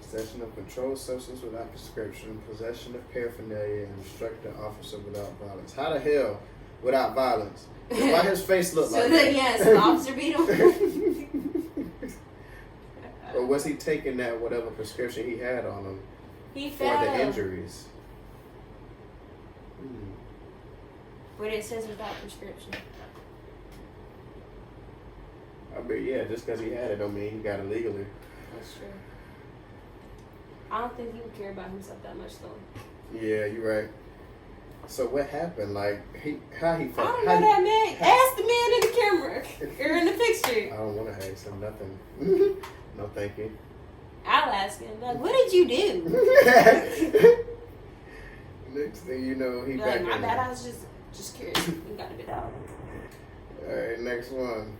Possession of controlled substance without prescription, possession of paraphernalia, and obstructing an officer without violence. How the hell without violence? Why his face look like
so
that?
yes, the officer beat him.
Or was he taking that whatever prescription he had on him
He
for
fell.
the injuries?
But it says without prescription.
I mean, yeah, just because he had it don't mean he got it legally.
That's true. I don't think he would care about himself that much though.
Yeah, you're right. So what happened? Like, how he
I
felt?
don't know that man. Ask the man in the camera or in the picture.
I don't want to ask him nothing. No, thank you.
I'll ask him. Like, what did you do?
Next thing you know, he
Like,
back
my
in
bad.
there.
I was just curious. You got a bit out.
All right, next one.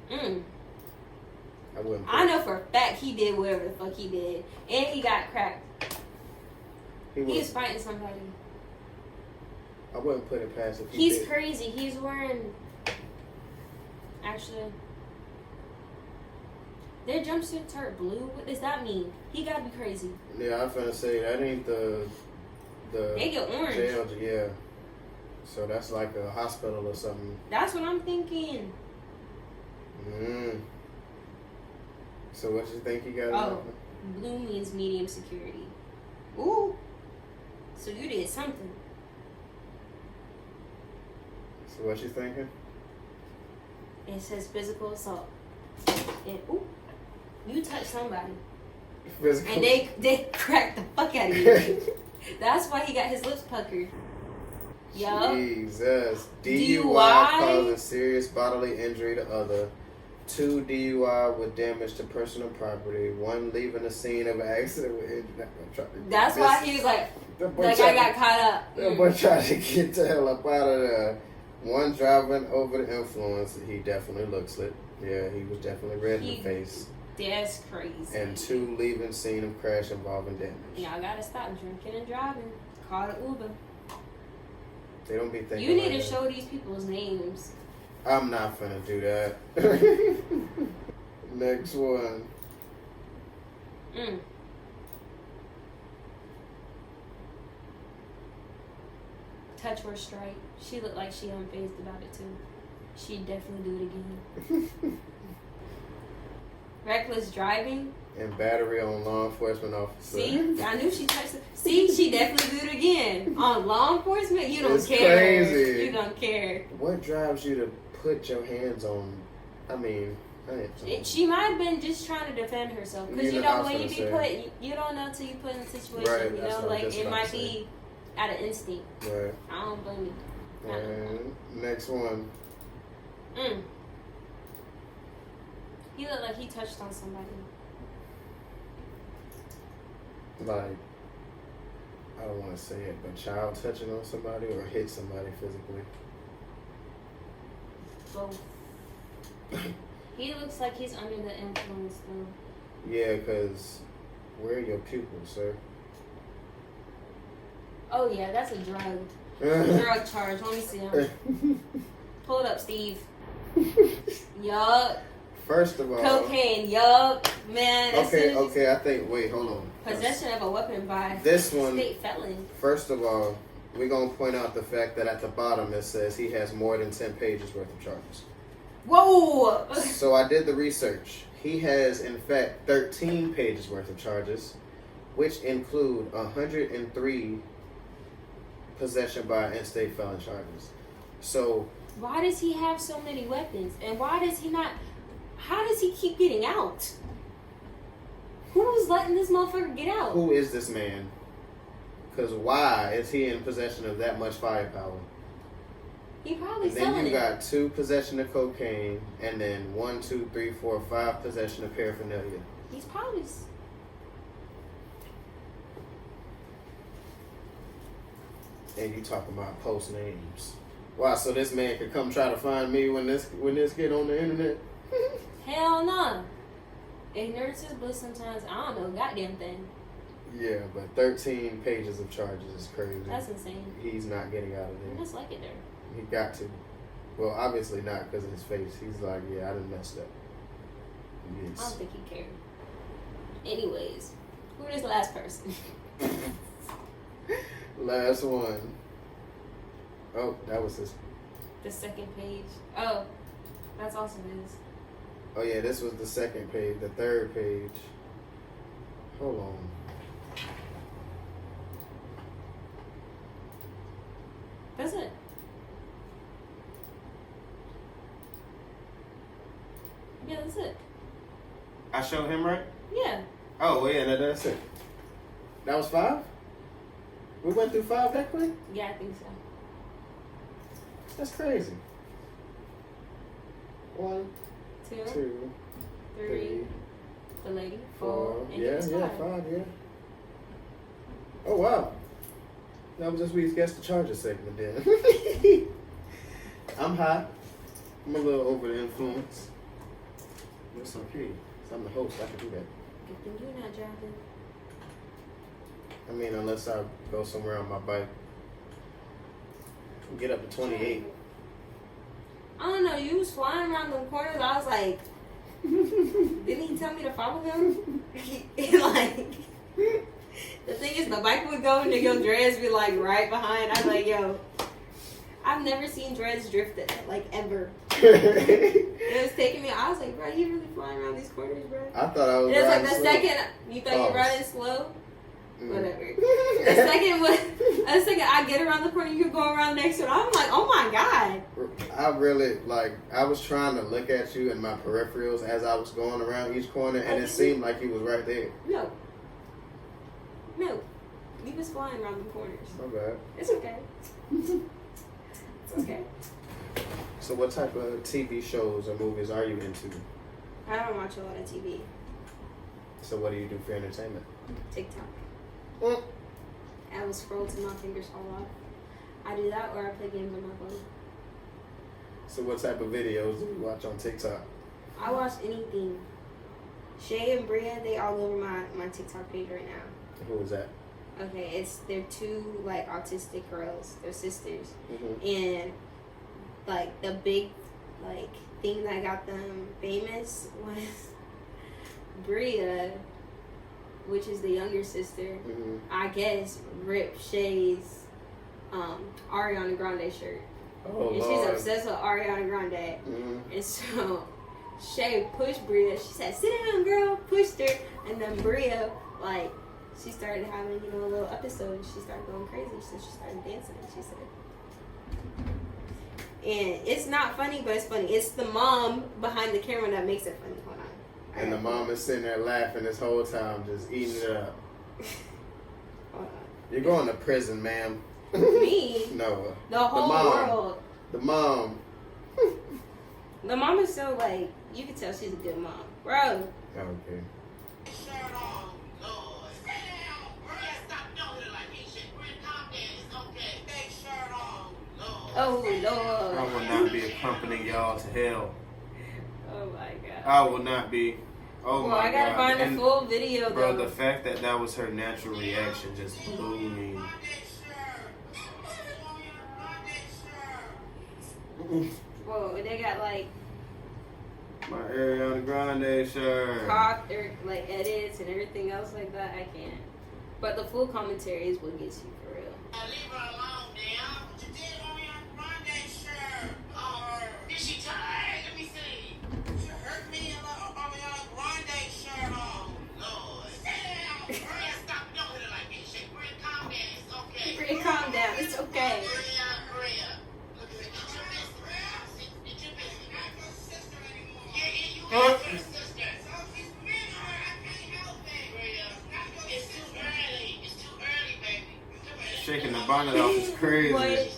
I wouldn't.
I know for a fact he did whatever the fuck he did, and he got cracked. He was fighting somebody.
I wouldn't put it past if
He's
did.
crazy. He's wearing. Actually, their jumpsuits are blue. What does that mean? He gotta be crazy.
Yeah, I was gonna say that ain't the
They get orange.
jail. Yeah. So that's like a hospital or something.
That's what I'm thinking.
So what you think you got?
Oh, blue means medium security. Ooh. So you did something.
So what you thinking?
It says physical assault. And ooh, you touched somebody.
Physical.
And they cracked the fuck out of you. That's why he got his lips puckered. Yup.
Jesus.
DUI?
Causing serious bodily injury to other. 2 DUI with damage to personal property. 1 leaving the scene of an accident with injury.
That's why he was like I got caught up.
That boy tried to get the hell up out of there. 1 driving over the influence. He definitely looks it. Yeah, he was definitely red in the face.
That's crazy.
And 2 leaving scene of crash involving damage.
Y'all gotta stop drinking and driving. Call it Uber.
They don't be thinking.
You need
like
to
that.
show these people's names.
I'm not finna do that. Next one.
Touch or strike. She looked like she unfazed about it too. She'd definitely do it again. Reckless driving.
And battery on law enforcement officer.
See, I knew she touched it. See, she definitely do it again. On law enforcement, you don't
It's
care.
crazy.
You don't care.
What drives you to put your hands on? I mean,
She might have been just trying to defend herself because you know when you be put, you don't know till you put in a situation.
Right,
you
that's
know,
what
like
I'm just
it
about
might
to say.
be out of instinct.
Right.
I don't blame you.
And next one.
He looked like he touched on somebody.
Like, I don't want to say it, but child touching on somebody or hit somebody physically.
Both. He looks like he's under the influence though.
Yeah, because where are your pupils, sir?
Oh yeah, that's a drug charge. Let me see him. Pull it up, Steve. Yup.
First of all,
cocaine. Yup, man.
Okay. I think. Wait, hold on.
Possession of a weapon by
this one.
State felon.
First of all, we're gonna point out the fact that at the bottom it says he has more than 10 pages worth of charges.
Whoa!
So I did the research. He has, in fact, 13 pages worth of charges, which include 103 possession by in-state felon charges. So
why does he have so many weapons? And why does he not? How does he keep getting out? Who's letting this motherfucker get out?
who is this man? Because why is he in possession of that much firepower?
He probably
And then
selling
you
it.
got 2 possession of cocaine, and then 1, 2, 3, 4, 5 possession of paraphernalia.
He's probably.
And you talking about post names. Wow, so this man could come try to find me when this get on the internet?
Hell no. Ignorance is bliss sometimes. I don't know goddamn thing.
Yeah, but 13 pages of charges is crazy.
That's insane.
He's not getting out of
I
there.
just like it there.
He got to. Well, obviously not because of his face. He's like, yeah, I done messed up.
I
Yes.
don't think he cared. Anyways, who is the last person?
Last one. Oh, that was his.
The second page. Oh, that's also his.
Oh yeah, this was the second page. The third page. Hold on.
That's it. Yeah, that's it.
I showed him right?
Yeah.
Oh, well, yeah, that's it. That was 5? We went through 5 that quick?
Yeah, I think so.
That's crazy. 1,
2,
2,
3, the lady,
4.
and
Yeah,
it's 5.
5, yeah. Oh, wow. That was just we guessed the Chargers segment then. I'm high. I'm a little over the influence. It's okay. I'm the host. I can do that.
Good thing you're not driving.
I mean, unless I go somewhere on my bike. Get up to 28.
I don't know. You was flying around them corners. I was like, didn't he tell me to follow him? Like, the thing is, the bike would go and then your dreads be like right behind. I was like, yo, I've never seen dreads drift like ever. It was taking me. I was like, bro, you really flying around these corners, bro?
I thought I was.
It was like the
slow.
second you thought you're running slow.
Mm.
Whatever. The second I get around the corner, you're going around next to it. I'm like, oh my god.
I really I was trying to look at you in my peripherals as I was going around each corner, and it seemed like you was right there.
No. You was flying around the corners.
My bad.
It's okay. It's okay.
So what type of TV shows or movies are you into?
I don't watch a lot of TV.
So what do you do for entertainment?
TikTok.
Mm.
I will scroll till my fingers fall off. I do that or I play games on my phone.
So what type of videos do you watch on TikTok?
I watch anything. Shay and Bria, they all over my TikTok page right now.
Who is that?
Okay, they're two like autistic girls. They're sisters.
Mm-hmm.
And like the big like thing that got them famous was Bria, which is the younger sister.
Mm-hmm.
I guess ripped Shay's Ariana Grande shirt.
Oh,
and
Lord.
she's obsessed with Ariana Grande.
Mm-hmm.
And so Shay pushed Bria. She said, "Sit down, girl." Pushed her, and then Bria like. She started having, a little episode, and she started going crazy. So she started dancing, and she said, and it's not funny, but it's funny. It's the mom behind the camera that makes it funny. Hold on.
And the mom is sitting there laughing this whole time, just eating it up.
Hold on.
You're going to prison, ma'am.
Me?
No.
The whole world.
The mom.
The mom is so, like, you can tell she's a good mom. Bro.
Okay.
Oh, Lord.
I will not be accompanying y'all to hell.
Oh, my God.
I will not be. Oh,
Well,
my God.
I gotta find
And,
the full video,
bro,
though.
the fact that was her natural reaction just blew me.
Whoa, they got, like,
My Ariana Grande shirt.
cocked or, like, edits and everything else like that. I can't. But the full commentary is what gets you for real.
Leave her alone, damn. What you did on your Grande shirt? Is she tired? Let me see. You hurt me on your Grande shirt. Oh, Lord. Damn. Bria, stop doing it like this shit. Bria, calm down. It's okay.
Bria, calm down. It's okay.
Bria. Look at it. Get your business. Get your business. I'm not your sister anymore. Yeah, you are your sister. So she's mean to her. I can't help it. Bria. It's too early. It's too early, baby.
Shaking the bonnet off is crazy.
Boy,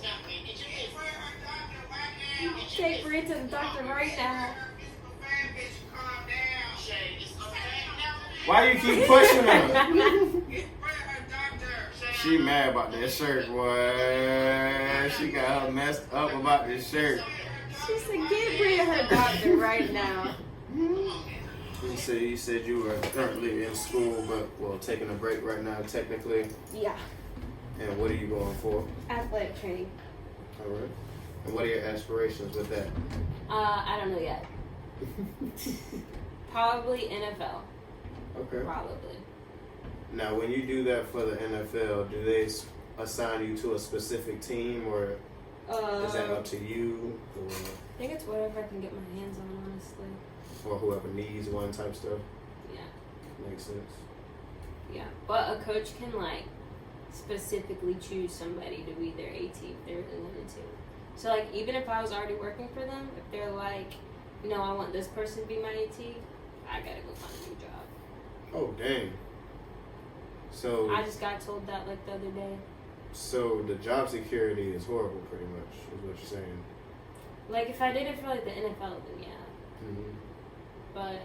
take Bria to the doctor right now.
Why you keep pushing her? She mad about that shirt, boy. She got her messed up about this shirt.
She said, "Get Bria her doctor right now."
You said you were currently in school, but taking a break right now, technically.
Yeah,
And what are you going for?
athletic training.
All right. And what are your aspirations with that?
I don't know yet. Probably NFL.
Okay.
Probably.
Now, when you do that for the NFL, do they assign you to a specific team, or is that up to you,
I think it's whatever I can get my hands on, honestly.
or whoever needs one type stuff?
Yeah.
Makes sense.
Yeah. But a coach can, like, specifically choose somebody to be their AT if they really wanted to. So, like, even if I was already working for them, if they're like, I want this person to be my AT, I gotta go find a new job.
Oh, dang. So,
I just got told that, like, the other day.
so the job security is horrible, pretty much, is what you're saying.
Like, if I did it for, like, the NFL, then yeah.
Mm-hmm.
But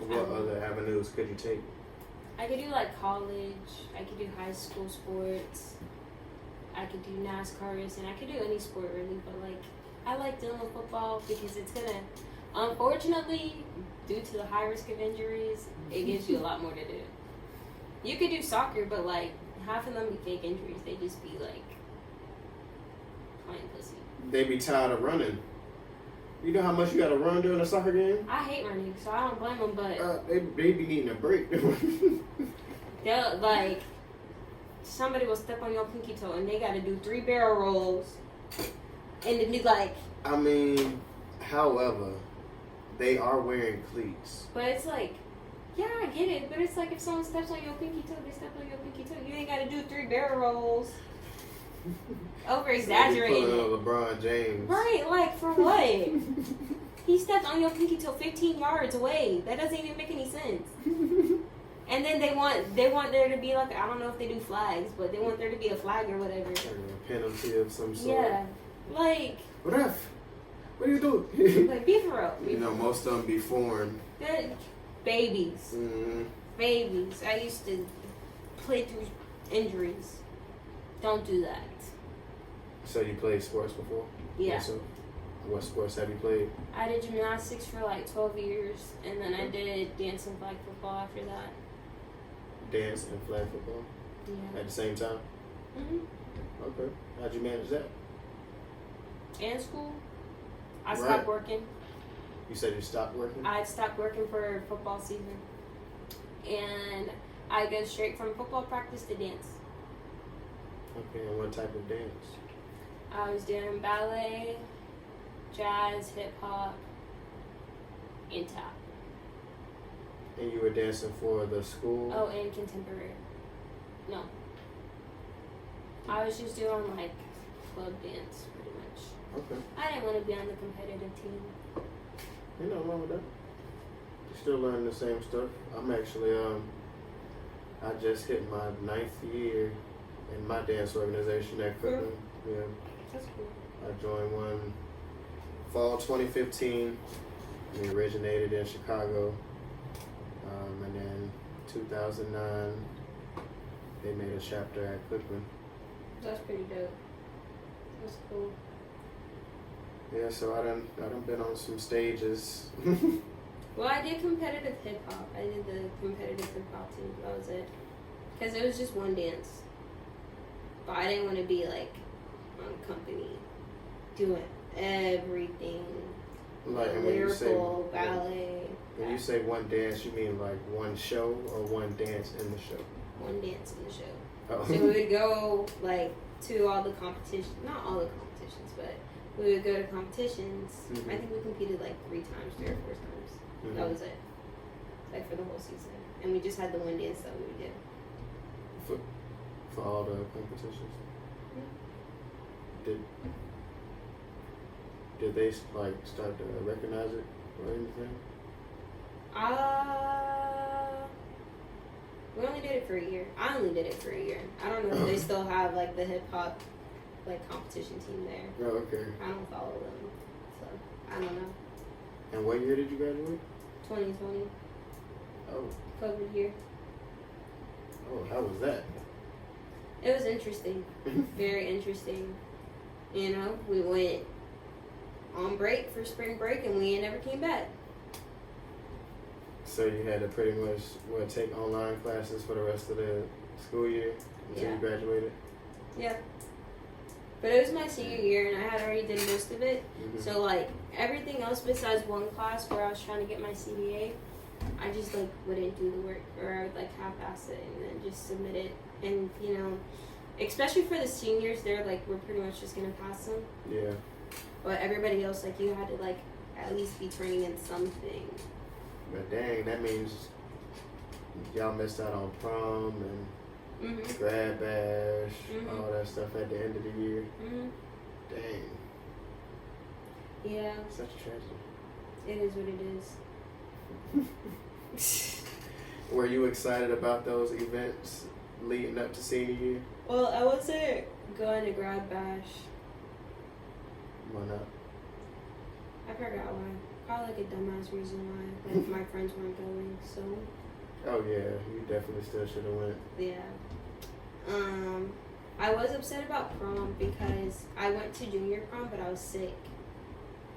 What other avenues could you take?
I could do, like, college. I could do high school sports. I could do NASCAR racing. I could do any sport, really. But, like, I like dealing with football because it's going to, unfortunately, due to the high risk of injuries, it gives you a lot more to do. You could do soccer, but, like, half of them be fake injuries. They just be, like, playing pussy.
They be tired of running. You know how much you got to run during a soccer game?
I hate running, so I don't blame them, but
They be needing a break.
they'll, like, somebody will step on your pinky toe and they got to do 3 barrel rolls And then be like,
I mean, however, they are wearing cleats.
but it's like, yeah, I get it, but it's like if someone steps on your pinky toe, they step on your pinky toe. You ain't got to do 3 barrel rolls. Over exaggerating.
Pulling on LeBron James.
Right, like for what? He stepped on your pinky toe 15 yards away. That doesn't even make any sense. And then they want there to be like, I don't know if they do flags, but they want there to be a flag or whatever.
Like a penalty of some sort.
Yeah, like.
Ref, what are you doing?
Like, be for real.
You know, most of them be foreign.
They're babies.
Mm-hmm.
Babies. I used to play through injuries. Don't do that.
So you played sports before?
Yeah.
Also? What sports have you played?
I did gymnastics for like 12 years, and then I did dance and flag football after that.
Dance and flag football?
Yeah.
At the same time?
Mm-hmm.
Okay. How'd you manage that?
And school. I
Right.
stopped working.
You said you stopped working?
I stopped working for football season. And I go straight from football practice to dance.
Okay, and what type of dance?
I was doing ballet, jazz, hip hop, and tap.
And you were dancing for the school?
Oh, and contemporary. No. I was just doing like club dance pretty much.
Okay.
I didn't want to be on the competitive team.
Ain't nothing wrong with that. You're still learning the same stuff. I'm actually, I just hit my 9th year in my dance organization at Cookman. Yeah.
That's cool.
I joined one fall 2015. We originated in Chicago. And then 2009, they made a chapter at Cookman.
That's pretty dope. That's cool.
Yeah, so I done been on some stages.
Well, I did competitive hip hop. I did the competitive hip hop team. That was it. Because it was just one dance. But I didn't want to be like on company doing everything.
Like, and when you say
Lyrical, ballet.
when you say one dance, you mean like one show or one dance in the show?
One dance in the show.
Oh.
So we would go like to all the competitions, not all the competitions, but we would go to competitions.
Mhm.
I think we competed like 3 times, 3 or 4 times.
Mhm.
That was it. Like for the whole season. And we just had the one dance that we would do.
For all the competitions. Did they like start to recognize it or anything?
We only did it for a year. I only did it for a year. I don't know if they still have like the hip hop like competition team there.
Oh, okay.
I don't follow them, so I don't know.
And what year did you graduate?
2020,
Oh,
COVID year.
how was that?
It was interesting, very interesting. You know, we went on break for spring break and we never came back.
So you had to pretty much take online classes for the rest of the school year until
Yeah.
you graduated.
Yeah. But it was my senior year and I had already did most of it.
Mhm.
So like everything else besides one class where I was trying to get my CDA, I just like wouldn't do the work, or I would like half-ass it and then just submit it. And you know, especially for the seniors, they're like, we're pretty much just gonna pass them.
Yeah.
But everybody else, like, you had to like at least be turning in something.
But dang, that means y'all missed out on prom and
Mhm.
grad bash,
Mhm.
all that stuff at the end of the year.
Mhm.
Dang,
Yeah,
such a tragedy.
it is what it is.
Were you excited about those events leading up to senior year?
Well, I wasn't going to grad bash.
Why not?
I forgot why. Probably like a dumbass reason why. Like my friends weren't going, so
Oh yeah, you definitely still should have went.
yeah. I was upset about prom because I went to junior prom, but I was sick.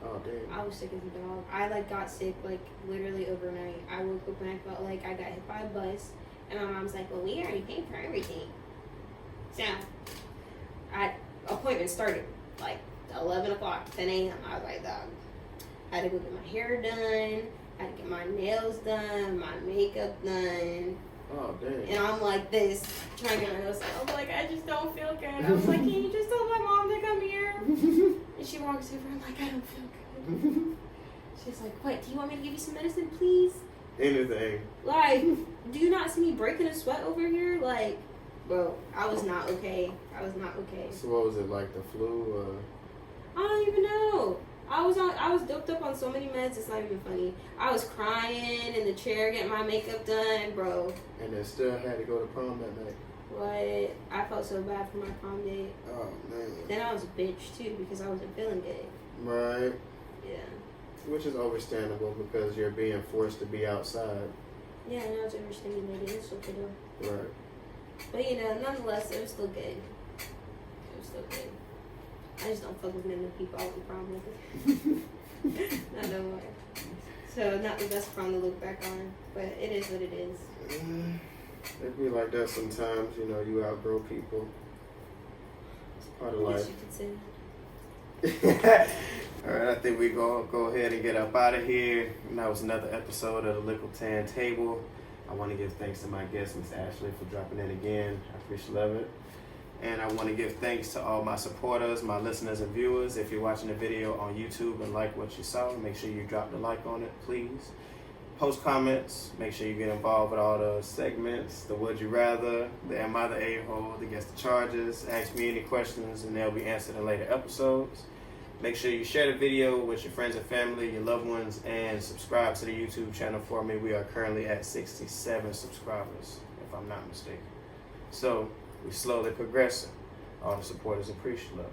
Oh dang.
I was sick as a dog. I like got sick like literally overnight. I woke up and I felt like I got hit by a bus, and my mom's like, "Well, we already paid for everything." So, appointment started like 11 o'clock, 10 a.m. I was like, dog. I had to go get my hair done. I had to get my nails done, my makeup done.
Oh dang.
And I'm like this, trying to get my nails done. I was like, I just don't feel good. I was like, can you just tell my mom to come here? And she walks over, I'm like, I don't feel good. She's like, what, do you want me to give you some medicine, please?
Anything.
Like, do you not see me breaking a sweat over here? Like, bro, I was not okay. I was not okay.
So what was it, like the flu?
I don't even know. I was doped up on so many meds, it's not even funny. I was crying in the chair getting my makeup done, bro.
And then still had to go to prom that night.
What? I felt so bad for my prom date.
Oh, man.
Then I was a bitch, too, because I wasn't feeling good.
Right.
Yeah.
Which is understandable because you're being forced to be outside.
Yeah, and I was overstimulated. It's okay, though.
Right.
But, you know, nonetheless, it was still good. It was still good. I just don't fuck with many people I went prom with. Not no more. So, not the best prom to look back on, but it is what it is.
It be like that sometimes, you know, you outgrow people. It's part of
I
life.
guess you could say.
Alright, I think we go ahead and get up out of here. And that was another episode of the Likkle Table. I want to give thanks to my guest, Miss Ashley, for dropping in again. I appreciate it. And I want to give thanks to all my supporters, my listeners and viewers. If you're watching the video on YouTube and like what you saw, make sure you drop the like on it, please. Post comments. Make sure you get involved with all the segments, the Would You Rather, the Am I the A-hole, the Guess the Charges. Ask me any questions and they'll be answered in later episodes. Make sure you share the video with your friends and family, your loved ones, and subscribe to the YouTube channel for me. We are currently at 67 subscribers, if I'm not mistaken. So, we're slowly progressing. All the support is appreciative.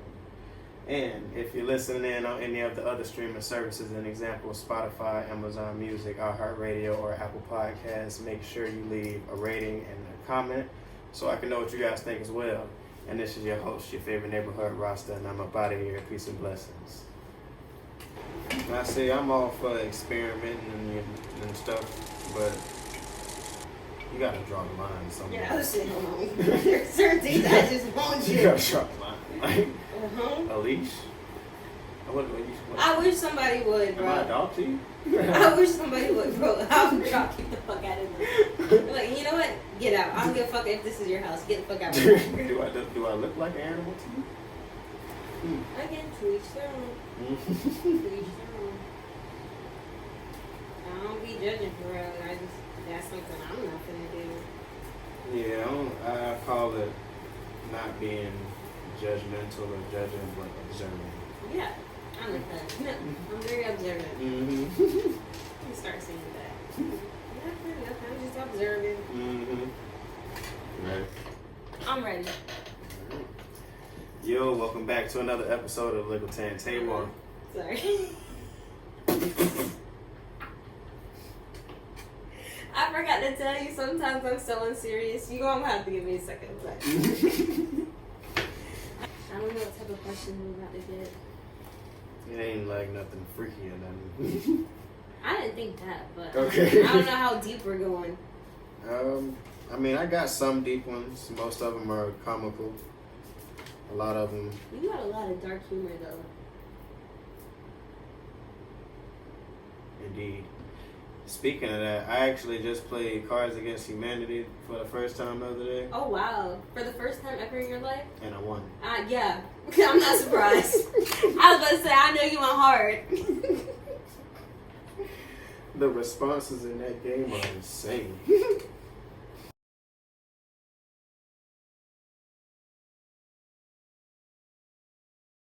And if you're listening in on any of the other streaming services, an example, Spotify, Amazon Music, iHeartRadio, or Apple Podcasts, make sure you leave a rating and a comment so I can know what you guys think as well. And this is your host, your favorite neighborhood roster, and I'm up out of here. Peace and blessings. And I say I'm all for experimenting and stuff, but you gotta draw the line somewhere.
Yeah, I was saying, hold on. There's certain things I just won't do.
You gotta draw the line. Like,
Uh-huh.
a leash? What?
I wish somebody would, bro.
Am I a dog to you?
I wish somebody would, bro. I would try to keep the fuck out of there. Like, you know what? Get out. I don't give a fuck if this is your house. Get the fuck out of here.
do I look like an animal to you?
Again, to each their own. To each their own. I don't be judging for real. That's something I'm not gonna do.
Yeah, I call it not being judgmental or judging, but observing.
Yeah, I like that. No, I'm very observant.
Mm-hmm.
Let me start saying that. Yeah, I'm just observing.
Mm-hmm. Right.
I'm ready.
Yo, welcome back to another episode of Likkle Table.
Sorry. I forgot to tell you, sometimes I'm so unserious. You're going to have to give me a second. But I don't know what type of question we're about to get.
It ain't like nothing freaky or nothing.
I didn't think that, but
Okay.
I don't know how deep we're going.
I mean, I got some deep ones. Most of them are comical. A lot of them.
You got a lot of dark humor, though.
Indeed. Speaking of that, I actually just played Cards Against Humanity for the first time the other day,
Oh, wow. For the first time ever in your life?
and I won.
Yeah. I'm not surprised. I was about to say, I know you went hard.
The responses in that game are insane.